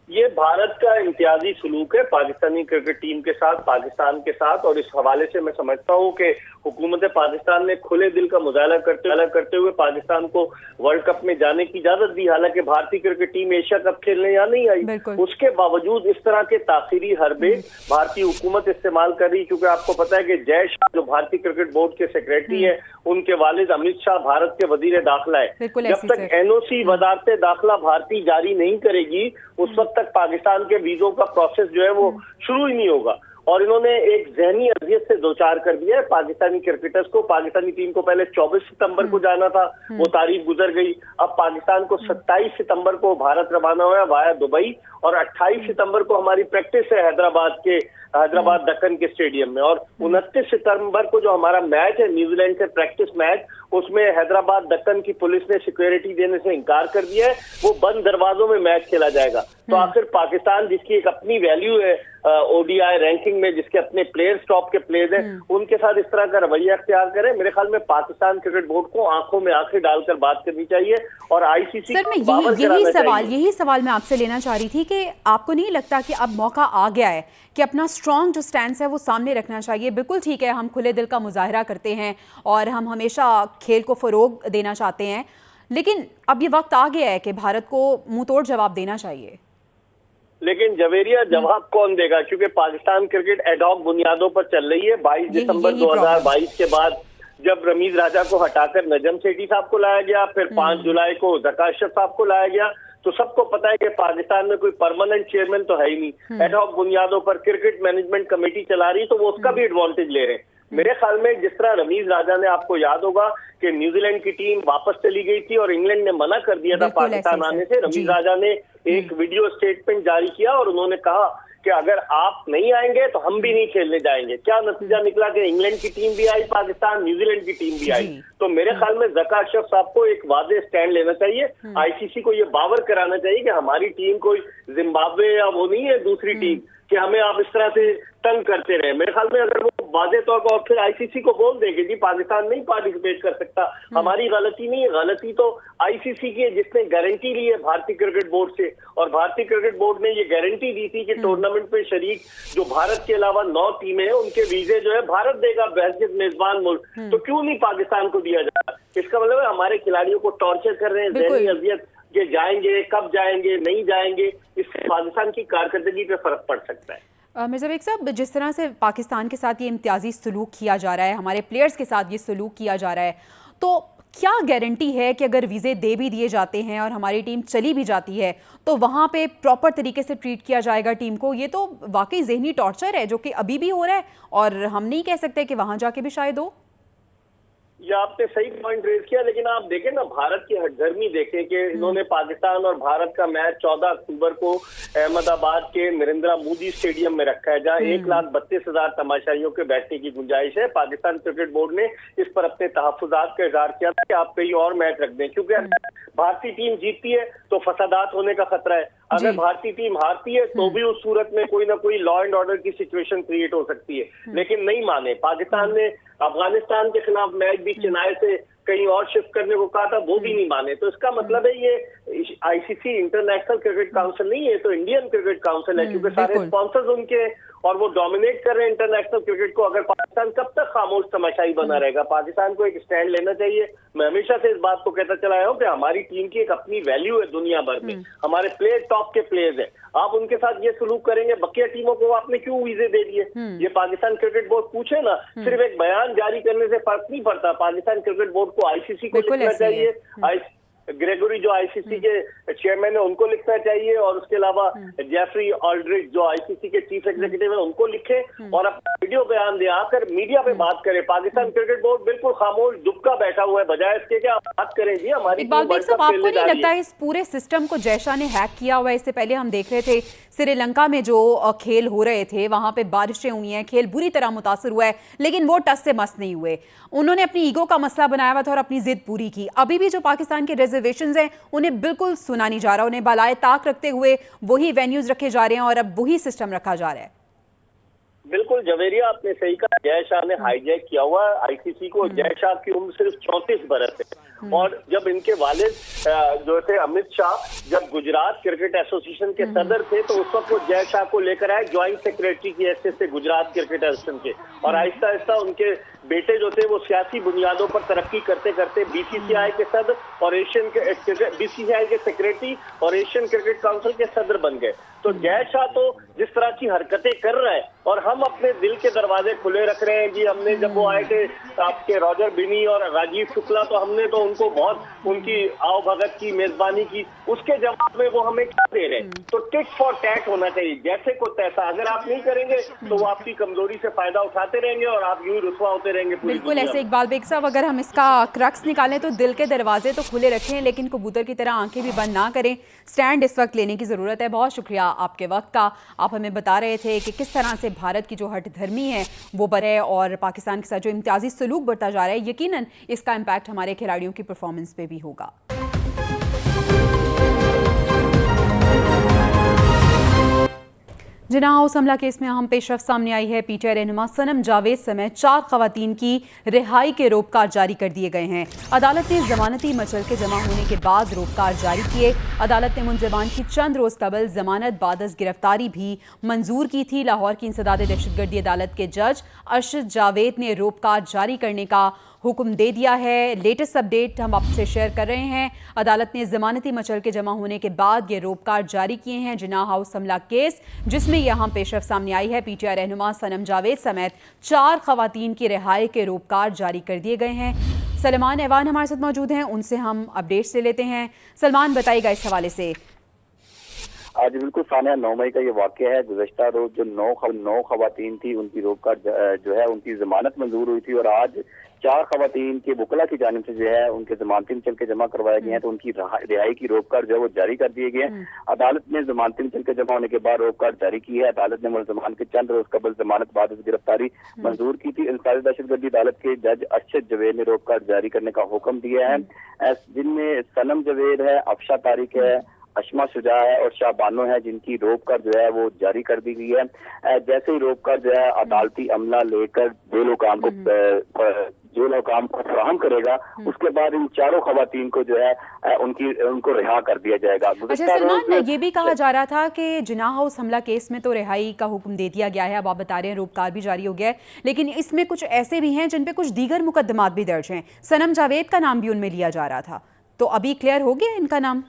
یہ بھارت کا امتیازی سلوک ہے پاکستانی کرکٹ ٹیم کے ساتھ، پاکستان کے ساتھ، اور اس حوالے سے میں سمجھتا ہوں کہ حکومت پاکستان نے کھلے دل کا مظاہرہ کرتے ہوئے پاکستان کو ورلڈ کپ میں جانے کی اجازت دی. حالانکہ بھارتی کرکٹ ٹیم ایشیا کپ کھیلنے یہاں نہیں آئی، اس کے باوجود اس طرح کے تاخیری حربے بھارتی حکومت استعمال کر رہی، کیونکہ آپ کو پتا ہے کہ جے شاہ جو بھارتی کرکٹ بورڈ کے سیکریٹری ہیں، ان کے والد امت شاہ بھارت کے وزیر داخلہ ہے. جب تک NOC وزارت داخلہ بھارتی جاری نہیں کرے گی اس وقت تک پاکستان کے ویزوں کا پروسیس جو ہے وہ شروع ہی نہیں ہوگا. اور انہوں نے ایک ذہنی اذیت سے دوچار کر دیا ہے پاکستانی کرکٹرز کو. پاکستانی ٹیم کو پہلے 24 ستمبر کو جانا تھا، وہ تاریخ گزر گئی. اب پاکستان کو 27 ستمبر کو بھارت روانہ ہوا وایا دبئی، اور 28 ستمبر کو ہماری پریکٹس ہے حیدرآباد دکن کے اسٹیڈیم میں. اور 29 ستمبر کو جو ہمارا میچ ہے نیوزی لینڈ سے پریکٹس میچ، اس میں حیدرآباد دکن کی پولیس نے سیکیورٹی دینے سے انکار کر دیا ہے، وہ بند دروازوں میں میچ کھیلا جائے گا. تو آخر پاکستان جس کی ایک اپنی ویلیو ہے ODI رینکنگ میں، جس کے اپنے پلیئرز ٹاپ کے پلیئرز ہیں، ان کے ساتھ اس طرح کا رویہ اختیار کرے. میرے خیال میں پاکستان کرکٹ بورڈ کو آنکھوں میں آنکھیں ڈال کر بات کرنی چاہیے اور ICC سر میں یہی سوال میں آپ سے لینا چاہ رہی تھی کہ آپ کو نہیں لگتا کہ اب موقع آ گیا ہے کہ اپنا اسٹرانگ جو سٹینس ہے وہ سامنے رکھنا چاہیے؟ بالکل ٹھیک ہے، ہم کھلے دل کا مظاہرہ کرتے ہیں اور ہم ہمیشہ کھیل کو فروغ دینا چاہتے ہیں، لیکن اب یہ وقت آ گیا ہے کہ بھارت کو منہ توڑ جواب دینا چاہیے. لیکن جویریہ جواب کون دے گا؟ کیونکہ پاکستان کرکٹ ایڈ ہاک بنیادوں پر چل رہی ہے. 22 دسمبر 2022 کے بعد جب رمیز راجہ کو ہٹا کر نجم سیٹھی صاحب کو لایا گیا، پھر 5 جولائی کو زکا اشرف صاحب کو لایا گیا، تو سب کو پتا ہے کہ پاکستان میں کوئی پرماننٹ چیئرمین تو ہے ہی نہیں. ایڈ ہاک بنیادوں پر کرکٹ مینجمنٹ کمیٹی چلا رہی، تو وہ اس کا بھی ایڈوانٹیج لے رہے ہیں. میرے خیال میں جس طرح رمیز راجہ نے، آپ کو یاد ہوگا کہ نیوزی لینڈ کی ٹیم واپس چلی گئی تھی اور انگلینڈ نے منع کر دیا تھا پاکستان آنے سے، رمیز راجہ نے ایک ویڈیو اسٹیٹمنٹ جاری کیا اور انہوں نے کہا کہ اگر آپ نہیں آئیں گے تو ہم بھی نہیں کھیلنے جائیں گے. کیا نتیجہ نکلا کہ انگلینڈ کی ٹیم بھی آئی پاکستان، نیوزی لینڈ کی ٹیم بھی آئی. تو میرے خیال میں زکا اشرف صاحب کو ایک واضح سٹینڈ لینا چاہیے. ICC کو یہ باور کرانا چاہیے کہ ہماری ٹیم کوئی زمبابوے یا وہ نہیں ہے دوسری ٹیم کہ ہمیں آپ اس طرح سے تنگ کرتے رہے. میرے خیال میں اگر وہ واضح طور پر، اور پھر ICC کو بول دے کہ جی پاکستان نہیں پارٹیسپیٹ کر سکتا، ہماری غلطی نہیں ہے، غلطی تو ICC کی ہے جس نے گارنٹی لی ہے بھارتی کرکٹ بورڈ سے. اور بھارتی کرکٹ بورڈ نے یہ گارنٹی دی تھی کہ ٹورنامنٹ میں شریک جو بھارت کے علاوہ 9 ٹیمیں ہیں ان کے ویزے جو ہے بھارت دے گا بحیثیت میزبان ملک. تو کیوں نہیں پاکستان کو دیا جائے؟ اس کا مطلب ہے ہمارے کھلاڑیوں کو ٹارچر کر رہے ہیں، ذہنی اذیت کہ جائیں گے، کب جائیں گے، نہیں جائیں گے. اس سے پاکستان کی کارکردگی پہ فرق پڑ سکتا ہے. مرزا بیگ صاحب، جس طرح سے پاکستان کے ساتھ یہ امتیازی سلوک کیا جا رہا ہے، ہمارے پلیئرز کے ساتھ یہ سلوک کیا جا رہا ہے، تو کیا گارنٹی ہے کہ اگر ویزے دے بھی دیے جاتے ہیں اور ہماری ٹیم چلی بھی جاتی ہے تو وہاں پہ پراپر طریقے سے ٹریٹ کیا جائے گا ٹیم کو؟ یہ تو واقعی ذہنی ٹارچر ہے جو کہ ابھی بھی ہو رہا ہے، اور ہم نہیں کہہ سکتے کہ وہاں جا کے بھی شاید ہو. یہ آپ نے صحیح پوائنٹ ریز کیا، لیکن آپ دیکھیں نا بھارت کی ہٹ دھرمی دیکھیں کہ انہوں نے پاکستان اور بھارت کا میچ 14 اکتوبر کو احمد آباد کے نریندرا مودی اسٹیڈیم میں رکھا ہے، جہاں 1,32,000 تماشائیوں کے بیٹھنے کی گنجائش ہے. پاکستان کرکٹ بورڈ نے اس پر اپنے تحفظات کا اظہار کیا تھا کہ آپ کہیں اور میچ رکھ دیں، کیونکہ بھارتی ٹیم جیتتی ہے تو فسادات ہونے کا خطرہ ہے. اگر بھارتی ٹیم ہارتی ہے تو بھی اس صورت میں کوئی نہ کوئی لا اینڈ آرڈر کی سچویشن کریٹ ہو سکتی ہے. لیکن نہیں مانے. پاکستان نے افغانستان کے خلاف میچ بھی چنائے سے کہیں اور شفٹ کرنے کو کہا تھا، وہ بھی نہیں مانے. تو اس کا مطلب ہے یہ ICC انٹرنیشنل کرکٹ کاؤنسل نہیں ہے، تو انڈین کرکٹ کاؤنسل ہے، کیونکہ سارے اسپانسرز ان کے اور وہ ڈومینیٹ کر رہے ہیں انٹرنیشنل کرکٹ کو. اگر پاکستان کب تک خاموش تماشائی بنا رہے گا؟ پاکستان کو ایک اسٹینڈ لینا چاہیے. میں ہمیشہ سے اس بات کو کہتا چلا آیا ہوں کہ ہماری ٹیم کی ایک اپنی ویلیو ہے دنیا بھر میں، ہمارے پلیئر ٹاپ کے پلیئرز ہیں. آپ ان کے ساتھ یہ سلوک کریں گے، بقیہ ٹیموں کو آپ نے کیوں ویزے دے دیے؟ یہ پاکستان کرکٹ بورڈ پوچھے نا. صرف ایک بیان جاری کرنے سے فرق نہیں پڑتا. پاکستان کرکٹ بورڈ کو ICC کو لکھنا چاہیے، گریگوری جو ICC کے چیئرمین ہیں ان کو لکھنا چاہیے، اور اس کے علاوہ جیفری آلڈرچ جو ICC کے چیف ایگزیکٹو ہیں ان کو لکھے اور اپنا ویڈیو بیان دے، آ کر میڈیا پہ بات کرے. پاکستان کرکٹ بورڈ بالکل خاموش دبکا بیٹھا ہوا ہے، بجائے اس کے کہ آپ بات کریں. جی ہماری اقبال بیگ صاحب، آپ کو نہیں لگتا ہے اس پورے سسٹم کو جے شاہ نے ہیک کیا ہوا ہے؟ اس سے پہلے ہم دیکھ رہے تھے سری لنکا میں جو کھیل ہو رہے تھے وہاں پہ بارشیں ہوئی ہیں، کھیل بری طرح متاثر ہوا ہے، لیکن وہ ٹس سے مس نہیں ہوئے. انہوں نے اپنی ایگو کا مسئلہ بنایا ہوا تھا اور اپنی ضد پوری کی. ابھی بھی جو پاکستان کے ریزرویشنز ہیں انہیں بالکل سنا نہیں جا رہا، انہیں بالائے طاق رکھتے ہوئے وہی وینیوز رکھے جا رہے ہیں اور اب وہی سسٹم رکھا جا رہا ہے. बिल्कुल जवेरिया, आपने सही कहा। जय शाह ने हाईजैक किया हुआ आईसीसी को। जय शाह की उम्र सिर्फ 34 बरस है और जब इनके वालिद जो थे अमित शाह, जब गुजरात क्रिकेट एसोसिएशन के सदर थे तो उस वक्त वो जय शाह को लेकर आए ज्वाइंट सेक्रेटरी की हैसियत से गुजरात क्रिकेट एसोसिएशन के, और आहिस्ता आहिस्ता उनके बेटे जो थे वो सियासी बुनियादों पर तरक्की करते करते बीसीसीआई के सदर और बीसीसीआई के सेक्रेटरी और एशियन क्रिकेट काउंसिल के सदर बन गए। तो जय शाह तो जिस तरह की हरकतें कर रहे हैं और हम अपने दिल के दरवाजे खुले रख रहे हैं जी। हमने जब वो आए थे आपके रॉजर बिनी और राजीव शुक्ला, तो हमने तो उनको बहुत उनकी आओ भगत की, मेजबानी की, उसके जवाब में वो हमें क्या दे रहे हैं। तो टिट फॉर टैट होना चाहिए, जैसे को तैसा। अगर आप नहीं करेंगे तो वो आपकी कमजोरी से फायदा उठाते रहेंगे और आप यूं रुसवा होते रहेंगे। बिल्कुल ऐसे इकबाल बेग साहब, अगर हम इसका क्रक्स निकालें तो दिल के दरवाजे तो खुले रखें लेकिन कबूतर की तरह आंखें भी बंद ना करें। स्टैंड इस वक्त लेने की ज़रूरत है। बहुत शुक्रिया आपके वक्त का। आप हमें बता रहे थे कि किस तरह से भारत की जो हठधर्मी है वो बढ़े और पाकिस्तान के साथ जो इम्तियाजी सलूक बढ़ता जा रहा है, यकीनन इसका इम्पैक्ट हमारे खिलाड़ियों की परफॉर्मेंस पे भी होगा। जिन्ना हाउस हमला केस में अहम पेशरफ्त सामने आई है। पीटीआई रहनुमा सनम जावेद समेत 4 खवातीन की रिहाई के रोपकार जारी कर दिए गए हैं। अदालत ने जमानती मचल के जमा होने के बाद रोपकार जारी किए। अदालत ने मुलजमान की चंद रोज कबल जमानत बादस गिरफ्तारी भी मंजूर की थी। लाहौर की इंसदाद दहशतगर्दी अदालत के जज अरशद जावेद ने रोपकार जारी करने का हुक्म दे दिया है। लेटेस्ट अपडेट हम आपसे शेयर कर रहे हैं। अदालत ने जमानती मचल के जमा होने के बाद ये रोपकार जारी किए हैं। जिन्ना हाउस हमला केस जिसमें यहाँ पेशरफ्त सामने आई है। पीटीआई रहनुमा सनम जावेद समेत 4 खवातीन की रिहाई के रोपकार जारी कर दिए गए हैं। सलमान ऐवान हमारे साथ मौजूद हैं, उनसे हम अपडेट्स ले लेते हैं। सलमान, बताइएगा इस हवाले से। आज बिल्कुल सानिया 9 मई का ये वाक़या है। गुज़श्ता रोज जो 9 खवातीन थी उनकी रोककर जो है उनकी जमानत मंजूर हुई थी और आज 4 खवातीन के वकला की जानिब से जो है उनके जमानती मचल के जमा करवाए गए हैं, तो उनकी रिहाई की रोककर जो है वो जारी कर दिए गए हैं। अदालत ने जमानती मचल के जमा होने के बाद रोककर जारी की है। अदालत ने मुलजमान के चंद रोज कबल जमानत बाद गिरफ्तारी मंजूर की थी। इंसानी दहशतगर्दी अदालत के जज अरशद जावेद ने रोककर जारी करने का हुक्म दिया है, जिनमें सनम जावेद है, अफशा तारिक है, अशमा शुजा है और शाह बानो है, जिनकी रोक कर जो है वो जारी कर दी गई है। जैसे ही रोक कर जो है अदालती अमला लेकर जेल हुकाम को फराहम करेगा, उसके बाद इन 4 खवातीन को जो है उनको रिहा कर दिया जाएगा। अच्छा सलमान, ये भी कहा जा रहा था कि जिन्ना हाउस हमला केस में तो रिहाई का हुक्म दे दिया गया है, अब आप बता रहे हैं रोपकार भी जारी हो गया है, लेकिन इसमें कुछ ऐसे भी हैं जिन पे कुछ दीगर मुकदमात भी दर्ज हैं। सनम जावेद का नाम भी उनमें लिया जा रहा था, तो अभी क्लियर हो गया इनका नाम?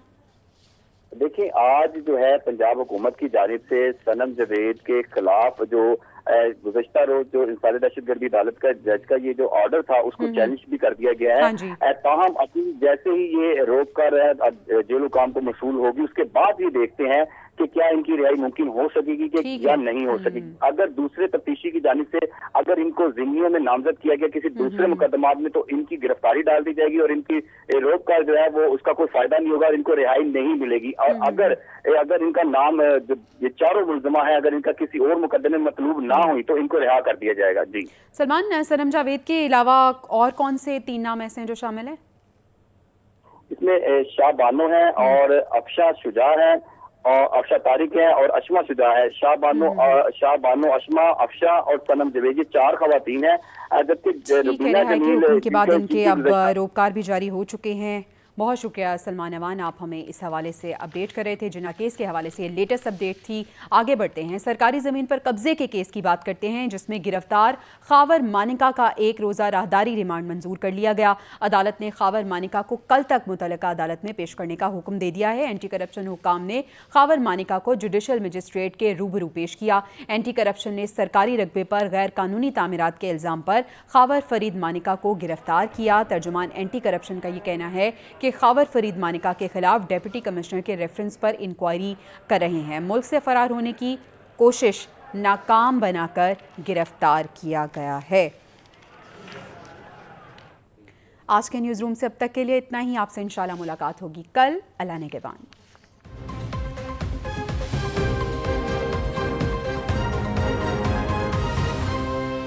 देखिए, आज जो है पंजाब हुकूमत की जानिब से सनम जावेद के खिलाफ जो गुज़श्ता रोज जो इंसानी दहशतगर्दी अदालत का जज का ये जो ऑर्डर था उसको चैलेंज भी कर दिया गया है। ताहम अभी जैसे ही ये रोक कर जेल हुकाम को मसूल होगी उसके बाद ये देखते हैं कि क्या इनकी रिहाई मुमकिन हो सकेगी कि या नहीं हो सकेगी। अगर दूसरे तफ्तीशी की जानिब से अगर इनको जिम्मियों में नामजद किया गया किसी दूसरे मुकदमात में, तो इनकी गिरफ्तारी डाल दी जाएगी और इनकी रोक का जो है वो उसका कोई फायदा नहीं होगा, इनको रिहाई नहीं मिलेगी। और अगर इनका नाम ये 4 मुलजमा है, अगर इनका किसी और मुकदमे में मतलूब ना हुई तो इनको रिहा कर दिया जाएगा। जी सलमान, सनम जावेद के अलावा और कौन से 3 नाम ऐसे हैं जो शामिल है? इसमें शाह बानो है और अफशा शुजा है और अफशा तारिक है और अशमा शुजा है। शाह बानो, अशमा, अफशा और सनम जावेद, ये 4 खवातीन है। जबकि रुबीना जमील उनके बाद इनके अब रोपकार भी जारी हो चुके हैं। बहुत शुक्रिया सलमान अवान, आप हमें इस हवाले से अपडेट कर रहे थे। जिन्ना केस के हवाले से ये लेटेस्ट अपडेट थी। आगे बढ़ते हैं, सरकारी ज़मीन पर कब्जे के केस की बात करते हैं जिसमें गिरफ्तार खावर मानिका का 1 रोज़ा राहदारी रिमांड मंजूर कर लिया गया। अदालत ने खावर मानिका को कल तक मुतल्लिका अदालत में पेश करने का हुक्म दे दिया है। एंटी करप्शन हुकाम ने खावर मानिका को जुडिशल मजिस्ट्रेट के रूबरू पेश किया। एंटी करप्शन ने सरकारी रकबे पर गैर कानूनी तामीरात के इल्ज़ाम पर खावर फरीद मानिका को गिरफ्तार किया। तर्जुमान एंटी करप्शन का ये कहना है कि खावर फरीद मानिका के खिलाफ डिप्टी कमिश्नर के रेफरेंस पर इंक्वायरी कर रहे हैं। मुल्क से फरार होने की कोशिश नाकाम बनाकर गिरफ्तार किया गया है। आज के न्यूज़ रूम से अब तक के लिए इतना ही। आपसे इंशाल्लाह मुलाकात होगी कल। अल्लाह ने के बाद।